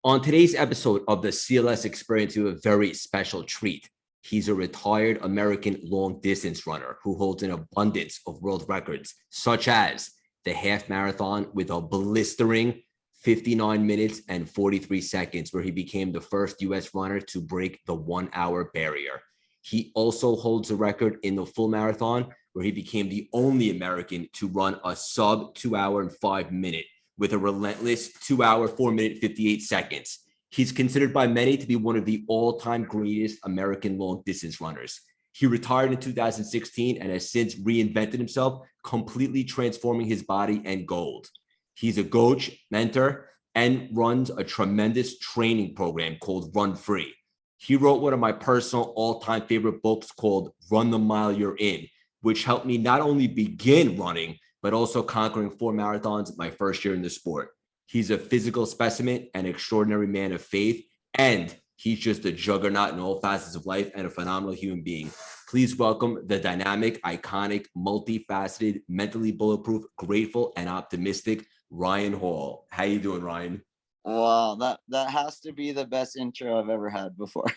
On today's episode of the CLS Experience, we have a very special treat. He's a retired American long distance runner who holds an abundance of world records, such as the half marathon with a blistering 59 minutes and 43 seconds, where he became the first US runner to break the 1 hour barrier. He also holds a record in the full marathon, where he became the only American to run a sub 2 hour and 5 minute with a relentless 2 hour, 4 minute, 58 seconds. He's considered by many to be one of the all-time greatest American long distance runners. He retired in 2016 and has since reinvented himself, completely transforming his body and goals. He's a coach, mentor, and runs a tremendous training program called Run Free. He wrote one of my personal all-time favorite books called Run the Mile You're In, which helped me not only begin running, but also conquering 4 marathons my first year in the sport. He's a physical specimen, an extraordinary man of faith, and he's just a juggernaut in all facets of life and a phenomenal human being. Please welcome the dynamic, iconic, multifaceted, mentally bulletproof, grateful, and optimistic Ryan Hall. How you doing, Ryan? Wow, that has to be the best intro I've ever had before.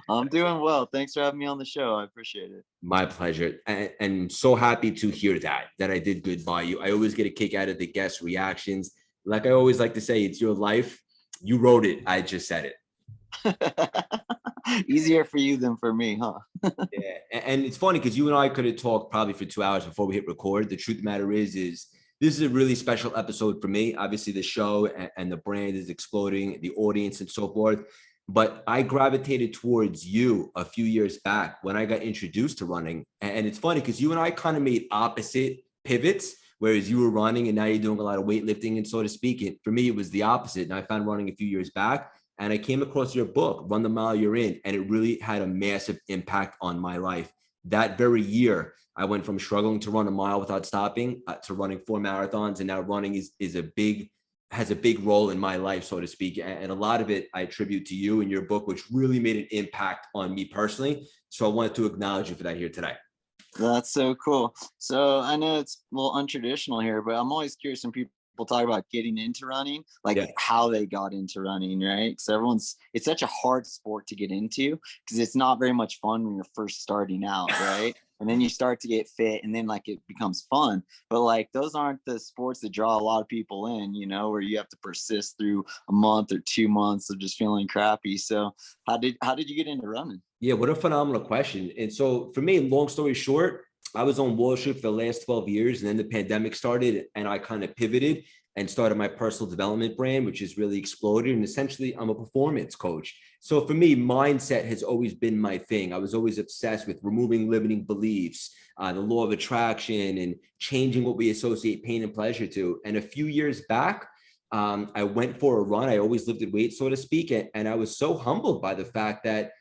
I'm doing well. Thanks for having me on the show. I appreciate it. My pleasure. And so happy to hear that I did good by you. I always get a kick out of the guest reactions. Like I always like to say, it's your life. You wrote it. I just said it. Easier for you than for me, huh? Yeah. And it's funny because you and I could have talked probably for 2 hours before we hit record. The truth of the matter is this is a really special episode for me. Obviously, the show and the brand is exploding, the audience and so forth. But I gravitated towards you a few years back when I got introduced to running. And it's funny because you and I kind of made opposite pivots, whereas you were running and now you're doing a lot of weightlifting and so to speak. For me, it was the opposite. And I found running a few years back and I came across your book, Run the Mile You're In, and it really had a massive impact on my life. That very year, I went from struggling to run a mile without stopping to running 4 marathons. And now running has a big role in my life, so to speak. And a lot of it I attribute to you and your book, which really made an impact on me personally. So I wanted to acknowledge you for that here today. That's so cool. So I know it's a little untraditional here, but I'm always curious when people talk about getting into running, like how they got into running, right? Because it's such a hard sport to get into because it's not very much fun when you're first starting out, right? And then you start to get fit and then like it becomes fun. But like those aren't the sports that draw a lot of people in, where you have to persist through a month or 2 months of just feeling crappy. So how did you get into running? Yeah, what a phenomenal question. And so for me, long story short, I was on Wall Street for the last 12 years and then the pandemic started and I kind of pivoted and started my personal development brand, which has really exploded. And essentially I'm a performance coach. So for me, mindset has always been my thing. I was always obsessed with removing limiting beliefs, the law of attraction, and changing what we associate pain and pleasure to. And a few years back, I went for a run. I always lifted weights, so to speak. And I was so humbled by the fact that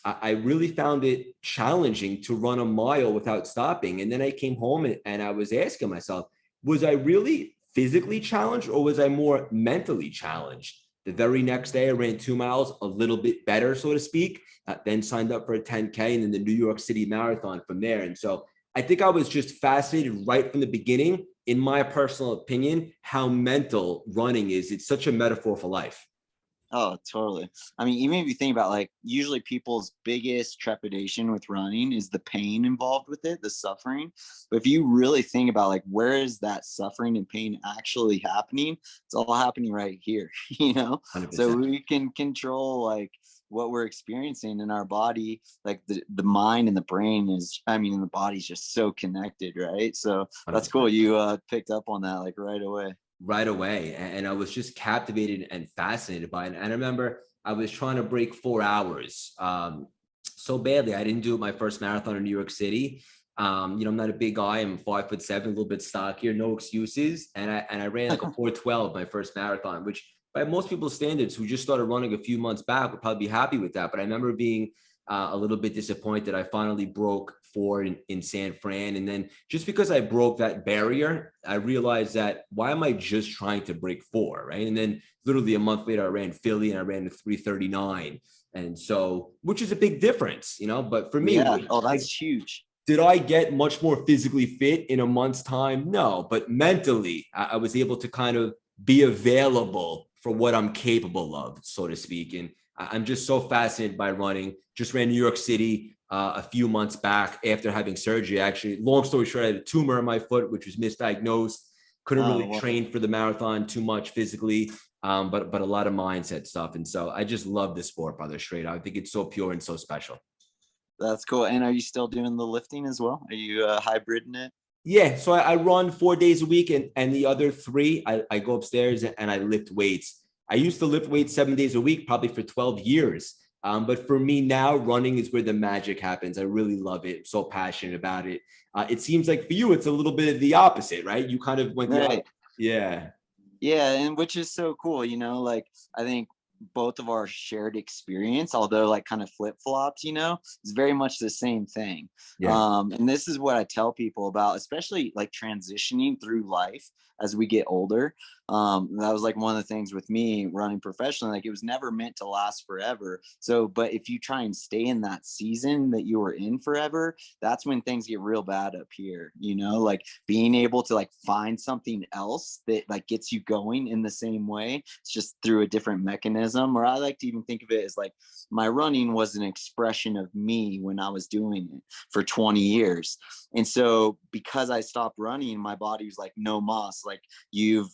I really found it challenging to run a mile without stopping. And then I came home and I was asking myself, was I really physically challenged or was I more mentally challenged? The very next day, I ran 2 miles, a little bit better, so to speak, then signed up for a 10K and then the New York City Marathon from there. And so I think I was just fascinated right from the beginning, in my personal opinion, how mental running is. It's such a metaphor for life. Oh, totally. I mean, even if you think about like usually people's biggest trepidation with running is the pain involved with it, the suffering. But if you really think about like where is that suffering and pain actually happening, it's all happening right here, 100%. So we can control like what we're experiencing in our body. Like the mind and the brain and the body's just so connected, right? So that's 100%. cool. You picked up on that like right away. And I was just captivated and fascinated by it. And I remember I was trying to break 4 hours so badly. I didn't do it my first marathon in New York City. I'm not a big guy. I'm 5'7", a little bit stockier, no excuses. And I ran like a 4:12 my first marathon, which by most people's standards who just started running a few months back would probably be happy with that. But I remember being a little bit disappointed. I finally broke 4 in San Fran. And then just because I broke that barrier, I realized that why am I just trying to break 4, right? And then literally a month later, I ran Philly and I ran a 3:39. And so, which is a big difference, but for me, that's huge. Did I get much more physically fit in a month's time? No, but mentally, I was able to kind of be available for what I'm capable of, so to speak. And I'm just so fascinated by running. Just ran New York City a few months back after having surgery. Actually, long story short, I had a tumor in my foot, which was misdiagnosed. Couldn't really train for the marathon too much physically, but a lot of mindset stuff. And so I just love this sport, brother. Straight up, I think it's so pure and so special. That's cool. And are you still doing the lifting as well? Are you hybriding it? Yeah, so I run 4 days a week, and the other 3, I go upstairs and I lift weights. I used to lift weights 7 days a week, probably for 12 years. But for me now, running is where the magic happens. I really love it. I'm so passionate about it. It seems like for you, it's a little bit of the opposite, right? You kind of went the opposite. Yeah. Yeah, and which is so cool, you know, like I think both of our shared experience, although like kind of flip-flops, you know, is very much the same thing. Yeah. And this is what I tell people about, especially like transitioning through life as we get older. That was like one of the things with me running professionally, like it was never meant to last forever. So, but if you try and stay in that season that you were in forever, that's when things get real bad up here, you know, like being able to like find something else that like gets you going in the same way. It's just through a different mechanism. Or I like to even think of it as like my running was an expression of me when I was doing it for 20 years. And so because I stopped running, my body was like, no mas, like you've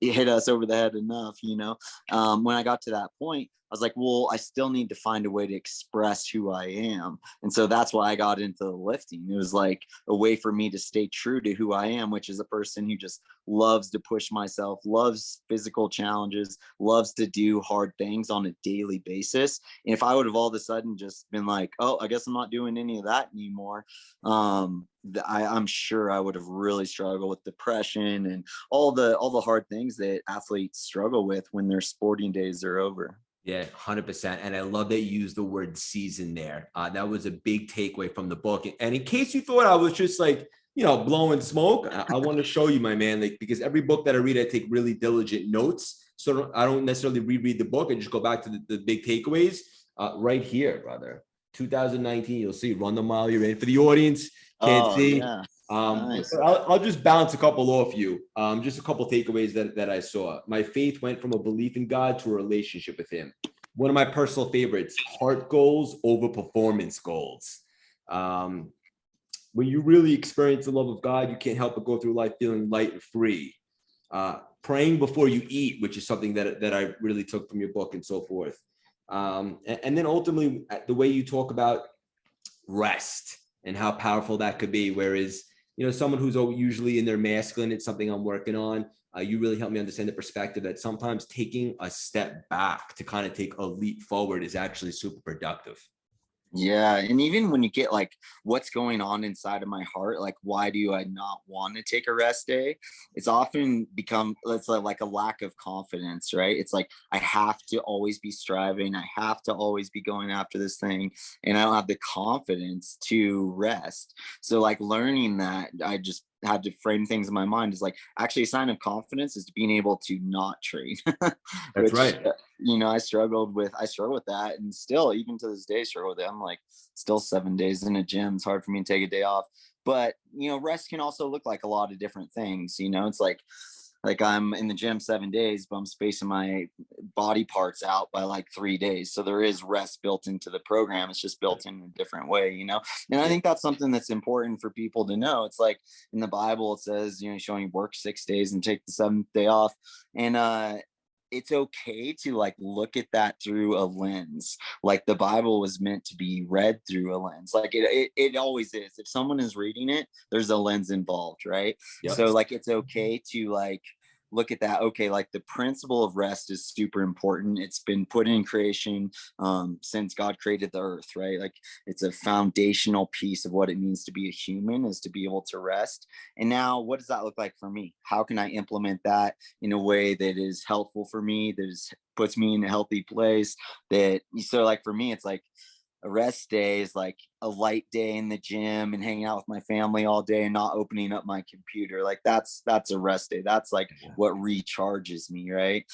hit us over the head enough, you know. When I got to that point, I was like, well, I still need to find a way to express who I am. And so that's why I got into the lifting. It was like a way for me to stay true to who I am, which is a person who just loves to push myself, loves physical challenges, loves to do hard things on a daily basis. And if I would have all of a sudden just been like, oh, I guess I'm not doing any of that anymore, I'm sure I would have really struggled with depression and all the hard things that athletes struggle with when their sporting days are over. Yeah, 100%. And I love that you used the word season there. That was a big takeaway from the book. And in case you thought I was just like, blowing smoke, I want to show you, my man, like, because every book that I read, I take really diligent notes. So I don't necessarily reread the book. I just go back to the big takeaways right here, brother. 2019, you'll see, run the mile you're in. For the audience, can't see. Yeah. Nice. I'll just bounce a couple off you. Just a couple takeaways that I saw. My faith went from a belief in God to a relationship with him. One of my personal favorites, heart goals over performance goals. When you really experience the love of God, you can't help but go through life feeling light and free. Praying before you eat, which is something that I really took from your book and so forth. And then ultimately, the way you talk about rest and how powerful that could be. Whereas, someone who's usually in their masculine, it's something I'm working on. You really helped me understand the perspective that sometimes taking a step back to kind of take a leap forward is actually super productive. Yeah. And even when you get like what's going on inside of my heart, like why do I not want to take a rest day? It's often become, it's like a lack of confidence, right? It's like I have to always be striving. I have to always be going after this thing. And I don't have the confidence to rest. So like learning that, I just had to frame things in my mind is like actually a sign of confidence is being able to not train. That's right. I struggle with that, and still even to this day struggle with it. I'm like still 7 days in a gym. It's hard for me to take a day off, but rest can also look like a lot of different things. It's like I'm in the gym 7 days, but I'm spacing my body parts out by like 3 days. So there is rest built into the program. It's just built in a different way, And I think that's something that's important for people to know. It's like in the Bible, it says, showing work 6 days and take the 7th day off. And it's okay to like look at that through a lens. Like the Bible was meant to be read through a lens. Like it always is. If someone is reading it, there's a lens involved, right? Yep. So like it's okay to like look at that. Okay, like the principle of rest is super important. It's been put in creation since God created the earth, right? Like it's a foundational piece of what it means to be a human, is to be able to rest. And now what does that look like for me? How can I implement that in a way that is helpful for me, puts me in a healthy place? So like for me, it's like a rest day is like a light day in the gym and hanging out with my family all day and not opening up my computer. Like that's a rest day. That's like what recharges me, right?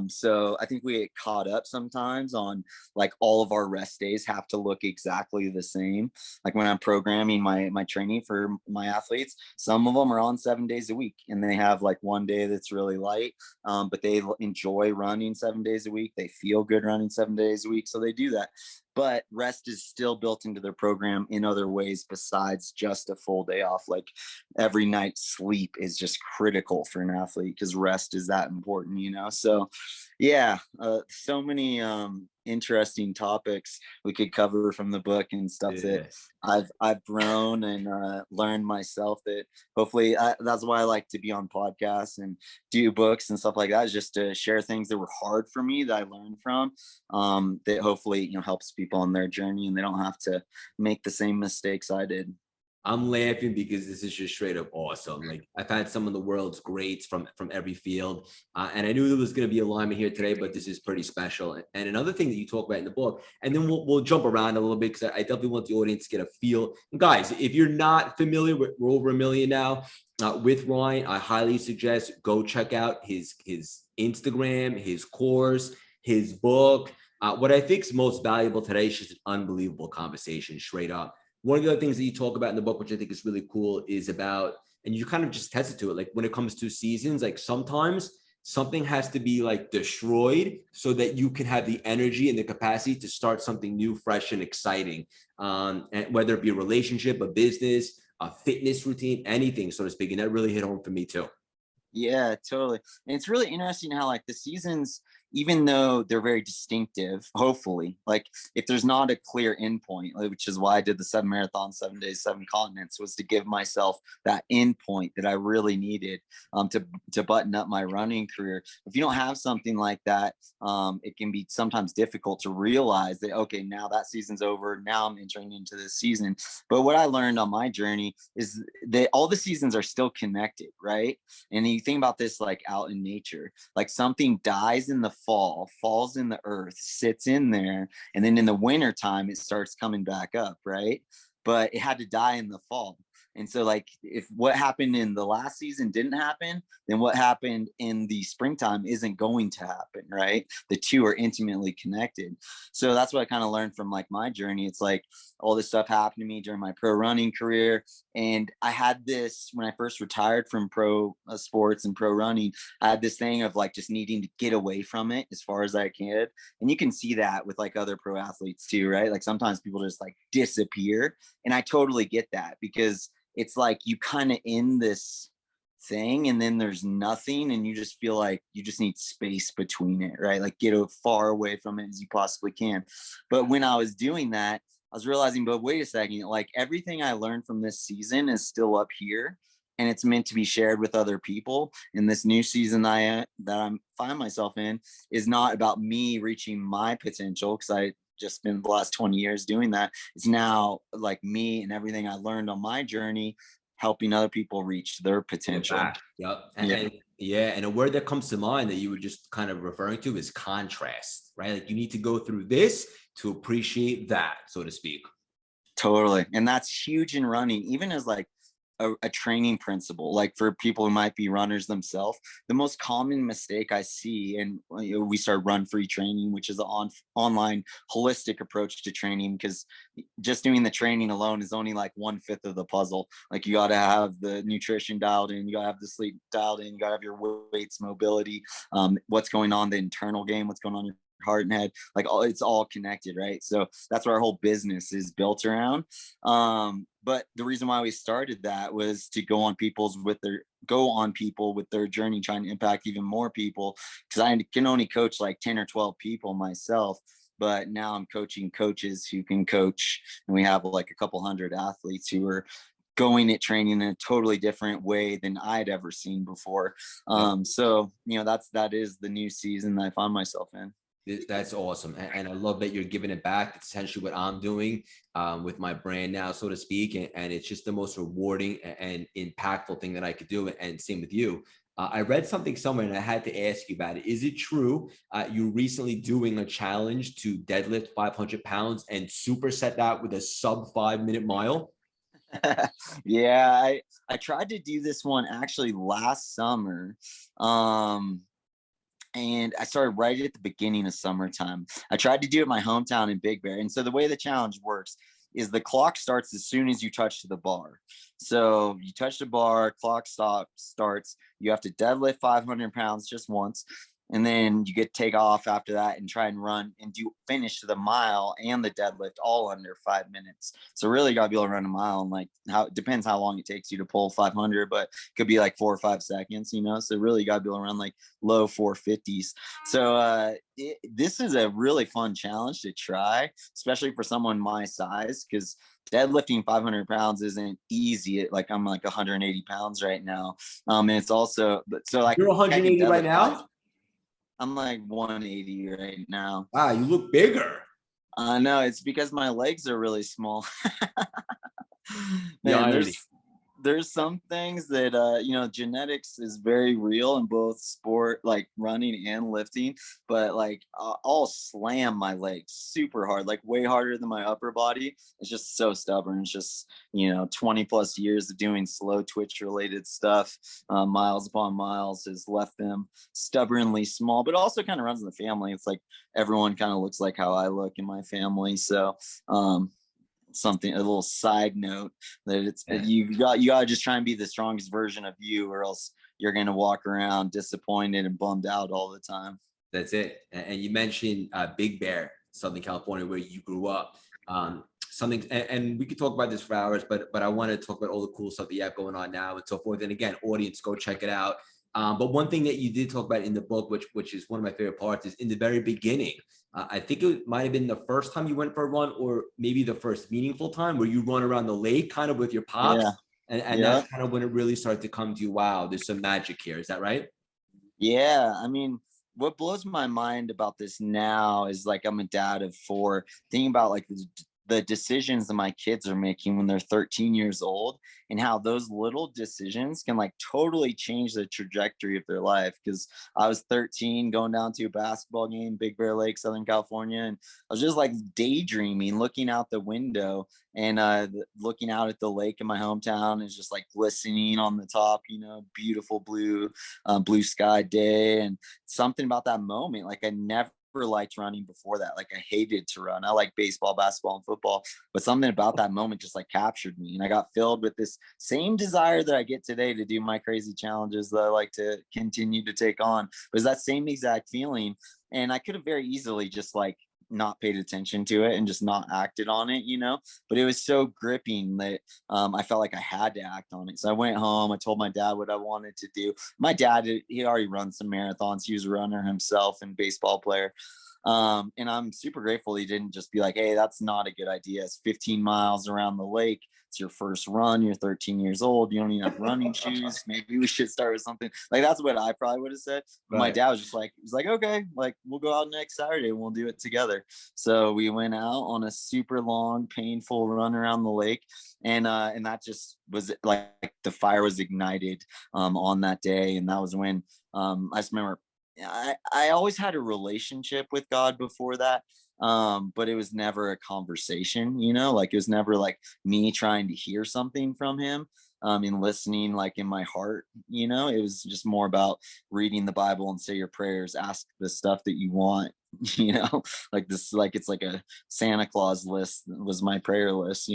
So I think we get caught up sometimes on like all of our rest days have to look exactly the same. Like when I'm programming my training for my athletes, some of them are on 7 days a week and they have like one day that's really light, but they enjoy running 7 days a week. They feel good running 7 days a week, so they do that. But rest is still built into their program in other ways besides just a full day off. Like every night sleep is just critical for an athlete because rest is that important, you know? So yeah, so many interesting topics we could cover from the book and stuff that I've grown and learned myself, that hopefully that's why I like to be on podcasts and do books and stuff like that, is just to share things that were hard for me that I learned from, that hopefully, you know, helps people on their journey and they don't have to make the same mistakes I did. I'm laughing because this is just straight up awesome. Like I've had some of the world's greats from every field, and I knew there was going to be alignment here today, but this is pretty special. And another thing that you talk about in the book, and then we'll jump around a little bit because I definitely want the audience to get a feel. And guys, if you're not familiar, we're over 1 million now with Ryan. I highly suggest go check out his Instagram, his course, his book. What I think is most valuable today is just an unbelievable conversation, straight up. One of the other things that you talk about in the book, which I think is really cool, is about, and you kind of just tested to it, like when it comes to seasons, like sometimes something has to be like destroyed so that you can have the energy and the capacity to start something new, fresh, and exciting. And whether it be a relationship, a business, a fitness routine, anything, so to speak. And that really hit home for me too. Yeah, totally. And it's really interesting how like the seasons, even though they're very distinctive, hopefully, like if there's not a clear endpoint, which is why I did the 7 marathons, 7 days, 7 continents, was to give myself that endpoint that I really needed to button up my running career. If you don't have something like that, it can be sometimes difficult to realize that, okay, now that season's over. Now I'm entering into this season. But what I learned on my journey is that all the seasons are still connected, right? And you think about this like out in nature, like something dies in the fall, falls in the earth, sits in there, and then in the winter time it starts coming back up, right? But it had to die in the fall. And so like if what happened in the last season didn't happen, then what happened in the springtime isn't going to happen, right? The two are intimately connected. So that's what I kind of learned from like my journey. It's like all this stuff happened to me during my pro running career. And I had this, when I first retired from pro sports and pro running, I had this thing of like just needing to get away from it as far as I can. And you can see that with like other pro athletes too, right? Like sometimes people just like disappear. And I totally get that, because it's like you kind of in this thing and then there's nothing and you just feel like you just need space between it, right? Like get as far away from it as you possibly can. But when I was doing that, I was realizing, but wait a second, like everything I learned from this season is still up here and it's meant to be shared with other people. And this new season that I'm find myself in is not about me reaching my potential, because I just spent the last 20 years doing that. It's now like me and everything I learned on my journey helping other people reach their potential. Yep. And a word that comes to mind that you were just kind of referring to is contrast, right? Like you need to go through this to appreciate that, so to speak. Totally. And that's huge in running, even as like a training principle, like for people who might be runners themselves. The most common mistake I see, and you know, we start Run Free Training, which is an online holistic approach to training, because just doing the training alone is only like 1/5 of the puzzle. Like you got to have the nutrition dialed in, you got to have the sleep dialed in, you got to have your weights, mobility, what's going on, the internal game, what's going on in your heart and head, like it's all connected, right? So that's what our whole business is built around. But the reason why we started that was to go on people with their journey, trying to impact even more people, because I can only coach like 10 or 12 people myself. But now I'm coaching coaches who can coach, and we have like a couple hundred athletes who are going at training in a totally different way than I'd ever seen before. So you know, that is the new season that I find myself in. That's awesome. And I love that you're giving it back. It's essentially what I'm doing with my brand now, so to speak. And it's just the most rewarding and impactful thing that I could do. And same with you. I read something somewhere and I had to ask you about it. Is it true you're recently doing a challenge to deadlift 500 pounds and superset that with a sub 5-minute mile? Yeah, I tried to do this one actually last summer. And I started right at the beginning of summertime. I tried to do it in my hometown in Big Bear. And so the way the challenge works is the clock starts as soon as you touch the bar. So you touch the bar, clock starts. You have to deadlift 500 pounds just once. And then you get to take off after that and try and run and finish the mile and the deadlift all under 5 minutes. So really you gotta be able to run a mile, and like how it depends how long it takes you to pull 500, but it could be like 4 or 5 seconds, so really you gotta be able to run like low 450s. So this is a really fun challenge to try, especially for someone my size, because deadlifting 500 pounds isn't easy. Like I'm like 180 pounds right now. And it's also, so like You're I can 180 right deadlift now? I'm like 180 right now. Wow, you look bigger. No, it's because my legs are really small. The Man, irony. there's some things that genetics is very real in both sport, like running and lifting, but like I'll slam my legs super hard, like way harder than my upper body. It's just so stubborn. It's just 20 plus years of doing slow twitch related stuff, miles upon miles, has left them stubbornly small, but also kind of runs in the family. It's like everyone kind of looks like how I look in my family. So a little side note that it's you got to just try and be the strongest version of you, or else you're going to walk around disappointed and bummed out all the time. That's it. And you mentioned Big Bear, Southern California, where you grew up. Something, and we could talk about this for hours, but I want to talk about all the cool stuff that you have going on now and so forth. And again, audience, go check it out. But one thing that you did talk about in the book, which is one of my favorite parts, is in the very beginning. I think it might have been the first time you went for a run, or maybe the first meaningful time where you run around the lake, kind of with your pops. Yeah. And that's kind of when it really started to come to you. Wow, there's some magic here. Is that right? Yeah. I mean, what blows my mind about this now is like I'm a dad of 4, thinking about like the decisions that my kids are making when they're 13 years old, and how those little decisions can like totally change the trajectory of their life. Because I was 13 going down to a basketball game, Big Bear Lake, Southern California, and I was just like daydreaming, looking out the window, and looking out at the lake in my hometown is just like glistening on the top, beautiful blue sky day. And something about that moment, like I never liked running before that. Like I hated to run. I like baseball, basketball, and football, but something about that moment just like captured me, and I got filled with this same desire that I get today to do my crazy challenges that I like to continue to take on. It was that same exact feeling, and I could have very easily just like not paid attention to it and just not acted on it, but it was so gripping that I felt like I had to act on it. So I went home, I told my dad what I wanted to do. My dad, he already run some marathons. He was a runner himself and baseball player. And I'm super grateful he didn't just be like, hey, that's not a good idea. It's 15 miles around the lake. It's your first run. You're 13 years old. You don't even have running shoes. Maybe we should start with something. Like that's what I probably would have said. But my dad was just like, he's like, okay, like we'll go out next Saturday and we'll do it together. So we went out on a super long, painful run around the lake. And that just was like the fire was ignited on that day. And that was when I just remember I always had a relationship with God before that, but it was never a conversation, like it was never like me trying to hear something from him, and listening like in my heart, it was just more about reading the Bible and say your prayers, ask the stuff that you want, like this, like it's like a Santa Claus list was my prayer list,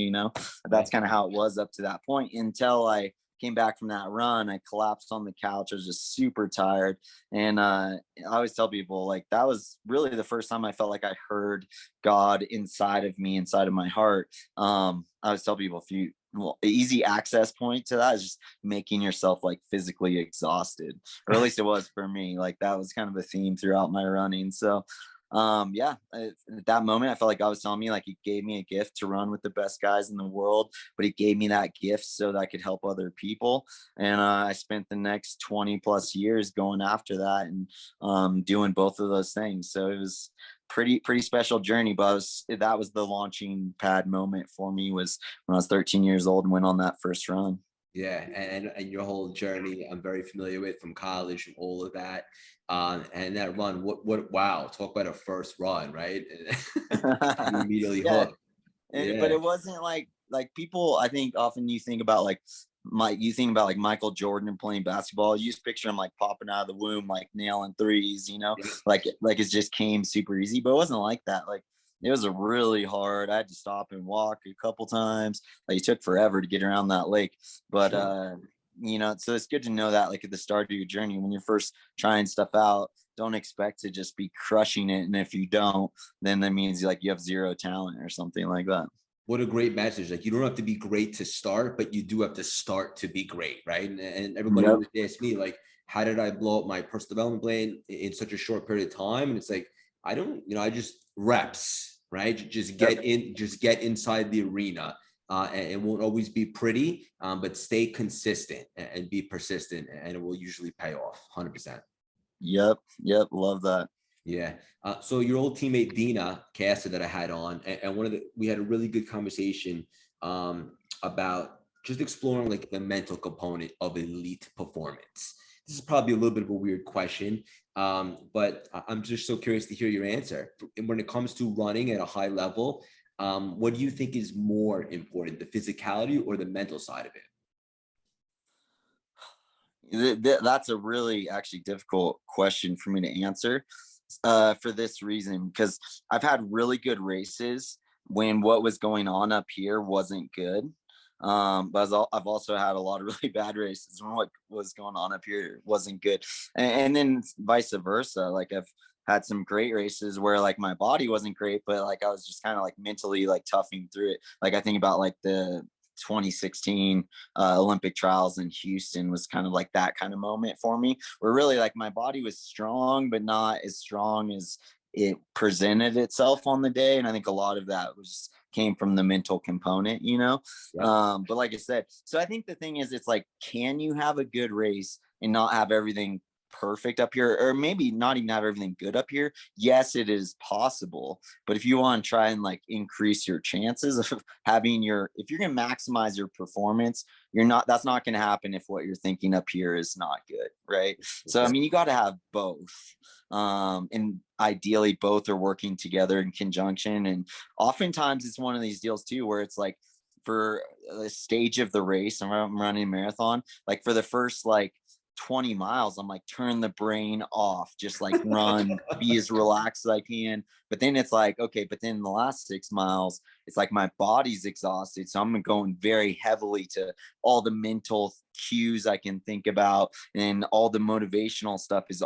that's kind of how it was up to that point until I came back from that run. I collapsed on the couch. I was just super tired. And I always tell people like that was really the first time I felt like I heard God inside of me, inside of my heart. I always tell people easy access point to that is just making yourself like physically exhausted, or at least it was for me. Like that was kind of a theme throughout my running. So at that moment I felt like God was telling me like he gave me a gift to run with the best guys in the world, but he gave me that gift so that I could help other people. And I spent the next 20 plus years going after that and doing both of those things. So it was pretty special journey, but that was the launching pad moment for me, was when I was 13 years old and went on that first run. Yeah, and your whole journey, I'm very familiar with from college, from all of that. And that run, wow, talk about a first run, right? You immediately Yeah, hooked. but Yeah, it wasn't like people. I think often you think about like you think about like Michael Jordan playing basketball. You just picture him like popping out of the womb, like nailing threes. yeah, Like it just came super easy. But it wasn't like that. Like it was a really hard. I had to stop and walk a couple times. Like it took forever to get around that lake. But sure. so it's good to know that like at the start of your journey when you're first trying stuff out, don't expect to just be crushing it. And if you don't, then that means like you have zero talent or something like that. What a great message. Like you don't have to be great to start, but you do have to start to be great, right? And everybody Yep. always asks me, like, how did I blow up my personal development plan in such a short period of time? And it's like, I don't, I just reps, right? Yep. Just get inside the arena. And it won't always be pretty, but stay consistent and be persistent, and it will usually pay off 100%. Yep. Yep. Love that. Yeah. So your old teammate Dina Castor that I had on, and we had a really good conversation about just exploring like the mental component of elite performance. This is probably a little bit of a weird question, but I'm just so curious to hear your answer. And when it comes to running at a high level, what do you think is more important, the physicality or the mental side of it? That's a really actually difficult question for me to answer for this reason, because I've had really good races when what was going on up here wasn't good. But I've also had a lot of really bad races when what was going on up here wasn't good. And then vice versa. Like I've had some great races where like my body wasn't great, but like I was just kind of like mentally like toughing through it. Like I think about like the 2016 Olympic trials in Houston was kind of like that kind of moment for me, where really like my body was strong, but not as strong as it presented itself on the day. And I think a lot of that was came from the mental component, you know. Yep. But like I said, so I think the thing is, it's like, can you have a good race and not have everything perfect up here, or maybe not even have everything good up here? Yes, it is possible. But if you want to try and like increase your chances of having if you're going to maximize your performance, that's not going to happen if what you're thinking up here is not good, right? So I Okay. mean, you got to have both. And ideally both are working together in conjunction. And oftentimes it's one of these deals too where it's like, for the stage of the race, I'm running a marathon, like for the first like 20 miles, I'm like, turn the brain off, just like run, be as relaxed as I can. But then it's like, okay, but then the last 6 miles, it's like my body's exhausted. So I'm going very heavily to all the mental cues I can think about, and all the motivational stuff is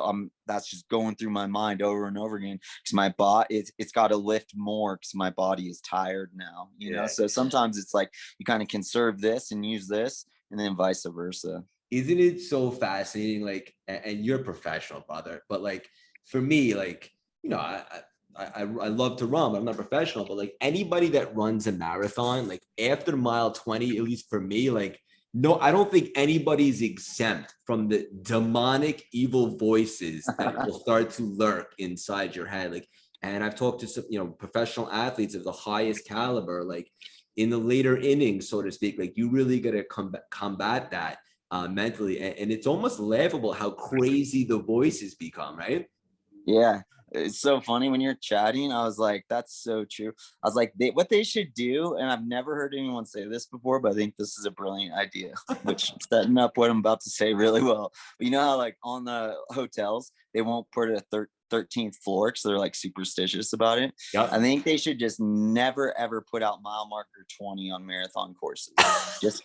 that's just going through my mind over and over again, because my body, it's got to lift more because my body is tired now, you know. Yeah. So sometimes it's like you kind of conserve this and use this, and then vice versa. Isn't it so fascinating? Like, and you're a professional, brother, but like for me, like, I love to run, but I'm not professional. But like anybody that runs a marathon, like after mile 20, at least for me, like, no, I don't think anybody's exempt from the demonic evil voices that will start to lurk inside your head. Like, and I've talked to some, professional athletes of the highest caliber, like in the later innings, so to speak, like you really got to combat that mentally. And it's almost laughable how crazy the voices become, right? Yeah, it's so funny when you're chatting. I was like, that's so true. I was like, what they should do, and I've never heard anyone say this before, but I think this is a brilliant idea, which setting up what I'm about to say really well. But you know how like on the hotels, they won't put a 13th floor because they're like superstitious about it. I Yep. think they should just never ever put out mile marker 20 on marathon courses, just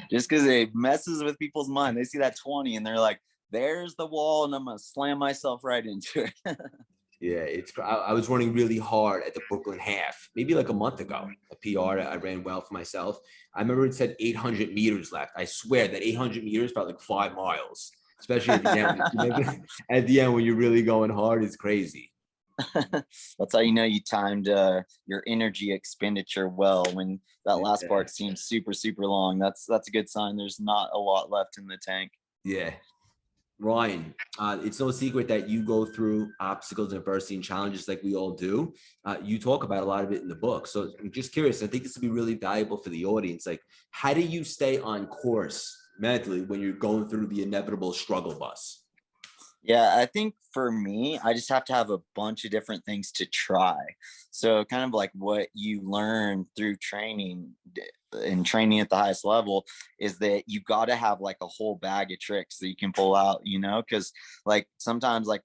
because it messes with people's mind. They see that 20 and they're like, there's the wall, and I'm gonna slam myself right into it. Yeah, I was running really hard at the Brooklyn half, maybe like a month ago, a PR that I ran well for myself. I remember it said 800 meters left. I swear that 800 meters felt like 5 miles, especially at the end. At the end, when you're really going hard, it's crazy. That's how you know you timed your energy expenditure well. When that last Yeah. part seems super super long, that's a good sign. There's not a lot left in the tank. Yeah. Ryan, it's no secret that you go through obstacles, adversity, and challenges like we all do. You talk about a lot of it in the book. So I'm just curious. I think this would be really valuable for the audience. Like, how do you stay on course mentally when you're going through the inevitable struggle bus? Yeah, I think for me, I just have to have a bunch of different things to try. So kind of like what you learn through training and training at the highest level is that you got to have like a whole bag of tricks that you can pull out, because like sometimes like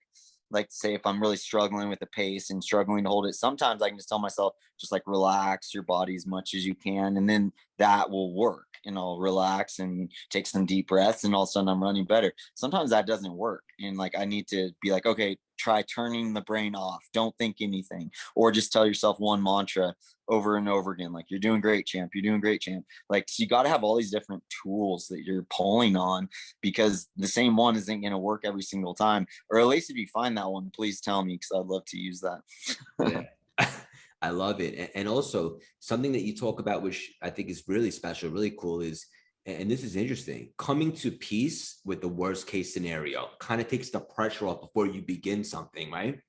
say if I'm really struggling with the pace and struggling to hold it, sometimes I can just tell myself just like relax your body as much as you can, and then that will work, and I'll relax and take some deep breaths, and all of a sudden I'm running better. Sometimes that doesn't work, and like I need to be like, okay, try turning the brain off, don't think anything, or just tell yourself one mantra over and over again, like, you're doing great, champ, you're doing great, champ. Like, so you got to have all these different tools that you're pulling on, because the same one isn't going to work every single time. Or at least if you find that one, please tell me, because I'd love to use that. Yeah. I love it. And also something that you talk about, which I think is really special, really cool, is, and this is interesting, coming to peace with the worst case scenario kind of takes the pressure off before you begin something, right?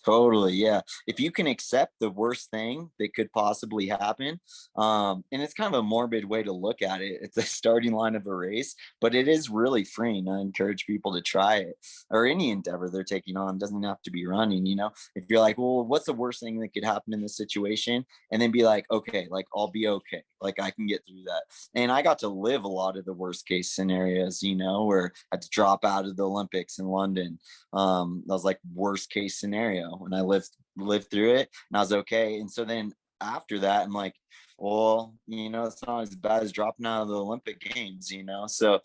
Totally, yeah. If you can accept the worst thing that could possibly happen, and it's kind of a morbid way to look at it. It's a starting line of a race, but it is really freeing. I encourage people to try it, or any endeavor they're taking on. It doesn't have to be running. If you're like, well, what's the worst thing that could happen in this situation? And then be like, okay, like I'll be okay. Like I can get through that. And I got to live a lot of the worst case scenarios, where I had to drop out of the Olympics in London. That was like worst case scenario, and I lived through it, and I was okay. And so then after that, I'm like, well, it's not as bad as dropping out of the Olympic Games. So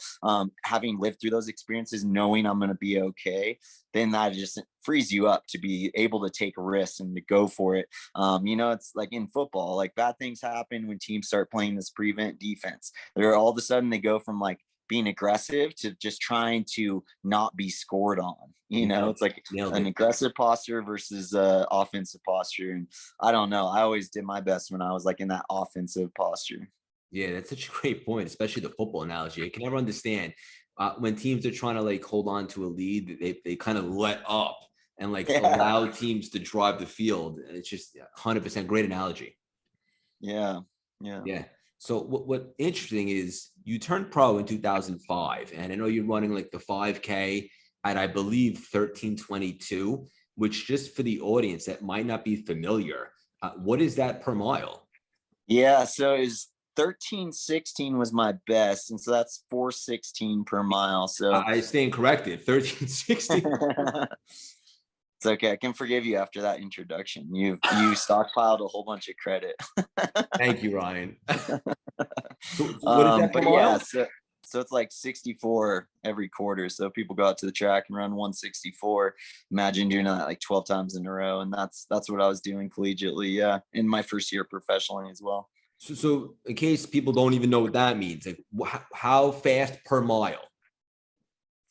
having lived through those experiences, knowing I'm going to be okay, then that just frees you up to be able to take risks and to go for it. It's like in football, like bad things happen when teams start playing this prevent defense. They're all of a sudden they go from like being aggressive to just trying to not be scored on. It's like an aggressive posture versus offensive posture. And I don't know, I always did my best when I was like in that offensive posture. Yeah, that's such a great point, especially the football analogy. I can never understand when teams are trying to like hold on to a lead, they kind of let up and like Yeah. allow teams to drive the field. And it's just 100% great analogy. Yeah. Yeah. Yeah. So what interesting is you turned pro in 2005, and I know you're running like the 5K at, I believe, 13:22, which, just for the audience that might not be familiar, what is that per mile? Yeah. So is 13:16 was my best. And so that's 4:16 per mile. So I stand corrected, 13:60. it's okay. I can forgive you after that introduction. You stockpiled a whole bunch of credit. Thank you, Ryan. So what is that per But yeah, mile? so it's like 64 every quarter. So people go out to the track and run 164. Imagine doing that like 12 times in a row. And that's what I was doing collegiately. Yeah. In my first year professionally as well. So in case people don't even know what that means, like how fast per mile?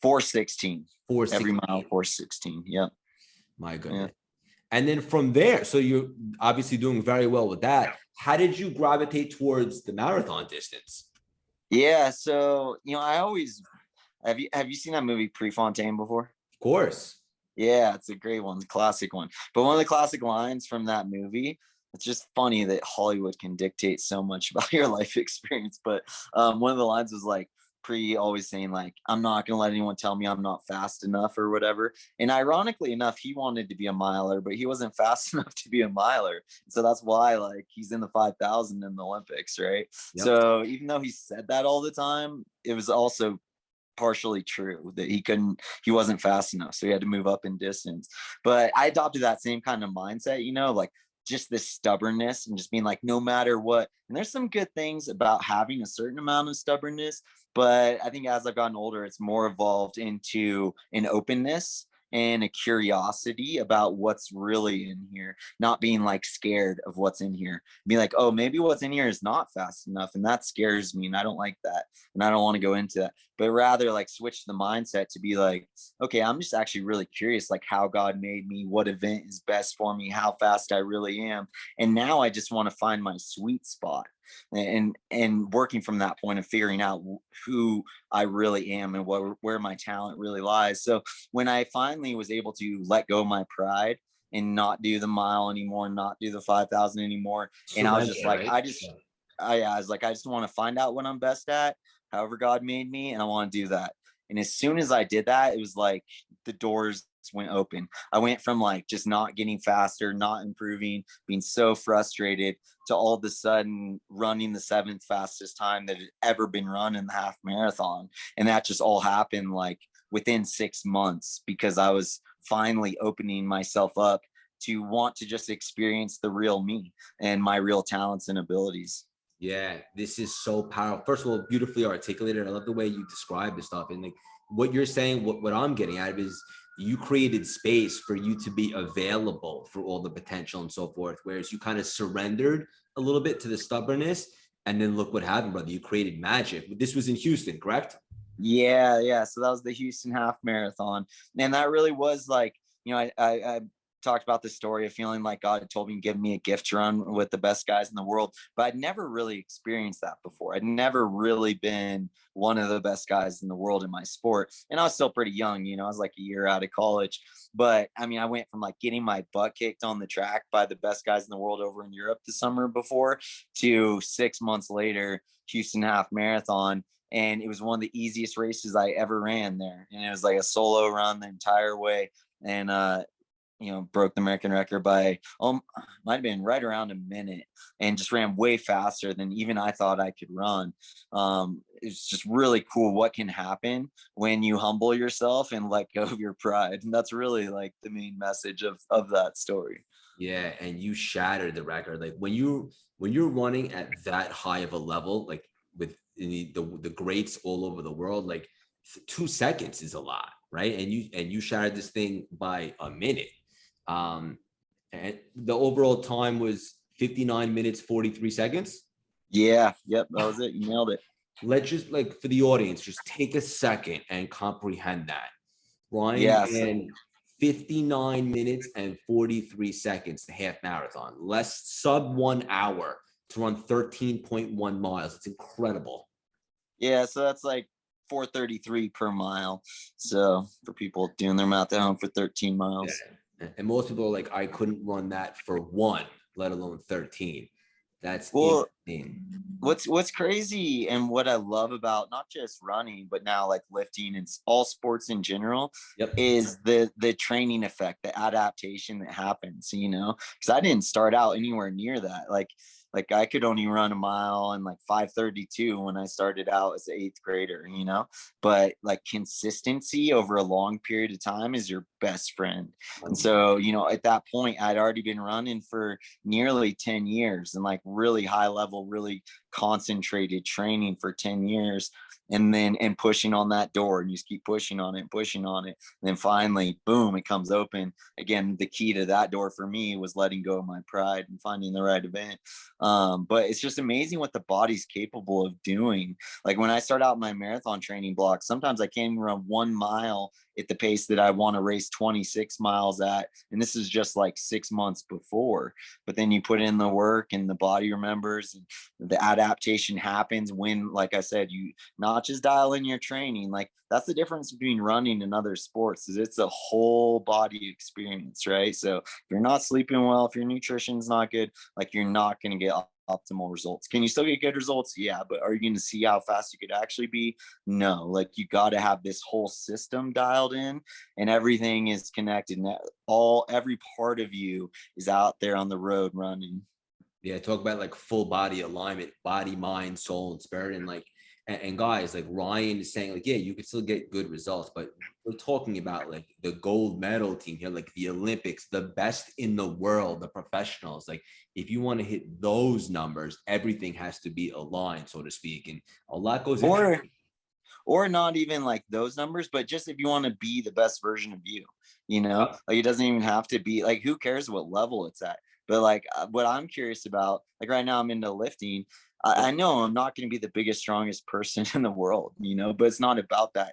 4:16 every mile, 4:16. 4:16. Yep. My Yeah. goodness. And then from there, so you're obviously doing very well with that. How did you gravitate towards the marathon distance? Yeah. So, I always have you seen that movie Prefontaine before? Of course. Yeah, it's a great one, the classic one. But one of the classic lines from that movie, it's just funny that Hollywood can dictate so much about your life experience. But one of the lines was like, Pre always saying like, I'm not gonna let anyone tell me I'm not fast enough or whatever. And ironically enough, he wanted to be a miler, but he wasn't fast enough to be a miler. So that's why like he's in the 5,000 in the Olympics, right? Yep. So even though he said that all the time, it was also partially true that he wasn't fast enough, so he had to move up in distance. But I adopted that same kind of mindset, like just this stubbornness and just being like, no matter what. And there's some good things about having a certain amount of stubbornness, but I think as I've gotten older, it's more evolved into an openness, and a curiosity about what's really in here, not being like scared of what's in here. Be like, oh, maybe what's in here is not fast enough, and that scares me, and I don't like that, and I don't want to go into that. But rather like switch the mindset to be like, okay, I'm just actually really curious, like how God made me, what event is best for me, how fast I really am. And now I just want to find my sweet spot, and working from that point of figuring out who I really am and where my talent really lies. So when I finally was able to let go my pride and not do the mile anymore, not do the 5,000 anymore, and I was Surrender, just like, right? Yeah. I was like, I just want to find out what I'm best at, however God made me, and I want to do that. And as soon as I did that, it was like the doors went open. I went from like just not getting faster, not improving, being so frustrated, to all of a sudden running the 7th fastest time that had ever been run in the half marathon. And that just all happened like within 6 months, because I was finally opening myself up to want to just experience the real me and my real talents and abilities. Yeah, this is so powerful. First of all, beautifully articulated. I love the way you describe this stuff. And like what you're saying, what I'm getting out of is you created space for you to be available for all the potential and so forth. Whereas you kind of surrendered a little bit to the stubbornness. And then look what happened, brother. You created magic. This was in Houston, correct? Yeah. So that was the Houston half marathon. And that really was like, I talked about the story of feeling like God had told me to give me a gift to run with the best guys in the world, but I'd never really experienced that before. I'd never really been one of the best guys in the world in my sport. And I was still pretty young, I was like a year out of college. But I mean, I went from like getting my butt kicked on the track by the best guys in the world over in Europe the summer before, to 6 months later, Houston half marathon. And it was one of the easiest races I ever ran there. And it was like a solo run the entire way. And broke the American record by might have been right around a minute, and just ran way faster than even I thought I could run. It's just really cool what can happen when you humble yourself and let go of your pride. And that's really like the main message of that story. Yeah, and you shattered the record. Like when you're running at that high of a level, like with the greats all over the world, like 2 seconds is a lot, right? And you shattered this thing by a minute. And the overall time was 59 minutes 43 seconds. Yeah, yep, that was it. You nailed it. Let's just, like, for the audience, just take a second and comprehend that. Ryan Yeah, so ran 59 minutes and 43 seconds, the half marathon, less sub 1 hour to run 13.1 miles. It's incredible. yeah, so that's like 433 per mile. So for people doing their math at home, for 13 Yeah. miles. And most people are like, I couldn't run that for one, let alone 13. That's Well, insane. what's crazy and what I love about not just running, but now like lifting and all sports in general, Yep. is the training effect, the adaptation that happens, because I didn't start out anywhere near that. Like I could only run a mile in like 5:32 when I started out as an 8th grader, but like consistency over a long period of time is your best friend. And so, at that point I'd already been running for nearly 10 years, and like really high level, really concentrated training for 10 years, and pushing on that door, and you just keep pushing on it and pushing on it, and then finally boom, it comes open. Again, the key to that door for me was letting go of my pride and finding the right event. But it's just amazing what the body's capable of doing. Like when I start out my marathon training block, sometimes I can't even run 1 mile at the pace that I want to race 26 miles at. And this is just like 6 months before. But then you put in the work and the body remembers, and the adaptation happens when, like I said, you not just dial in your training. Like that's the difference between running and other sports, is it's a whole body experience, right? So if you're not sleeping well, if your nutrition's not good, like you're not going to get optimal results. Can you still get good results? Yeah, but are you going to see how fast you could actually be? No. Like you got to have this whole system dialed in, and everything is connected, and every part of you is out there on the road running. Yeah, talk about like full body alignment, body, mind, soul, and spirit. And like, and guys, like Ryan is saying, like, yeah, you can still get good results, but we're talking about like the gold medal team here, like the Olympics, the best in the world, the professionals. Like, if you want to hit those numbers, everything has to be aligned, so to speak. And a lot goes into it. or not even like those numbers, but just if you want to be the best version of you, like it doesn't even have to be like, who cares what level it's at? But like what I'm curious about, like right now I'm into lifting. I know I'm not going to be the biggest, strongest person in the world, but it's not about that.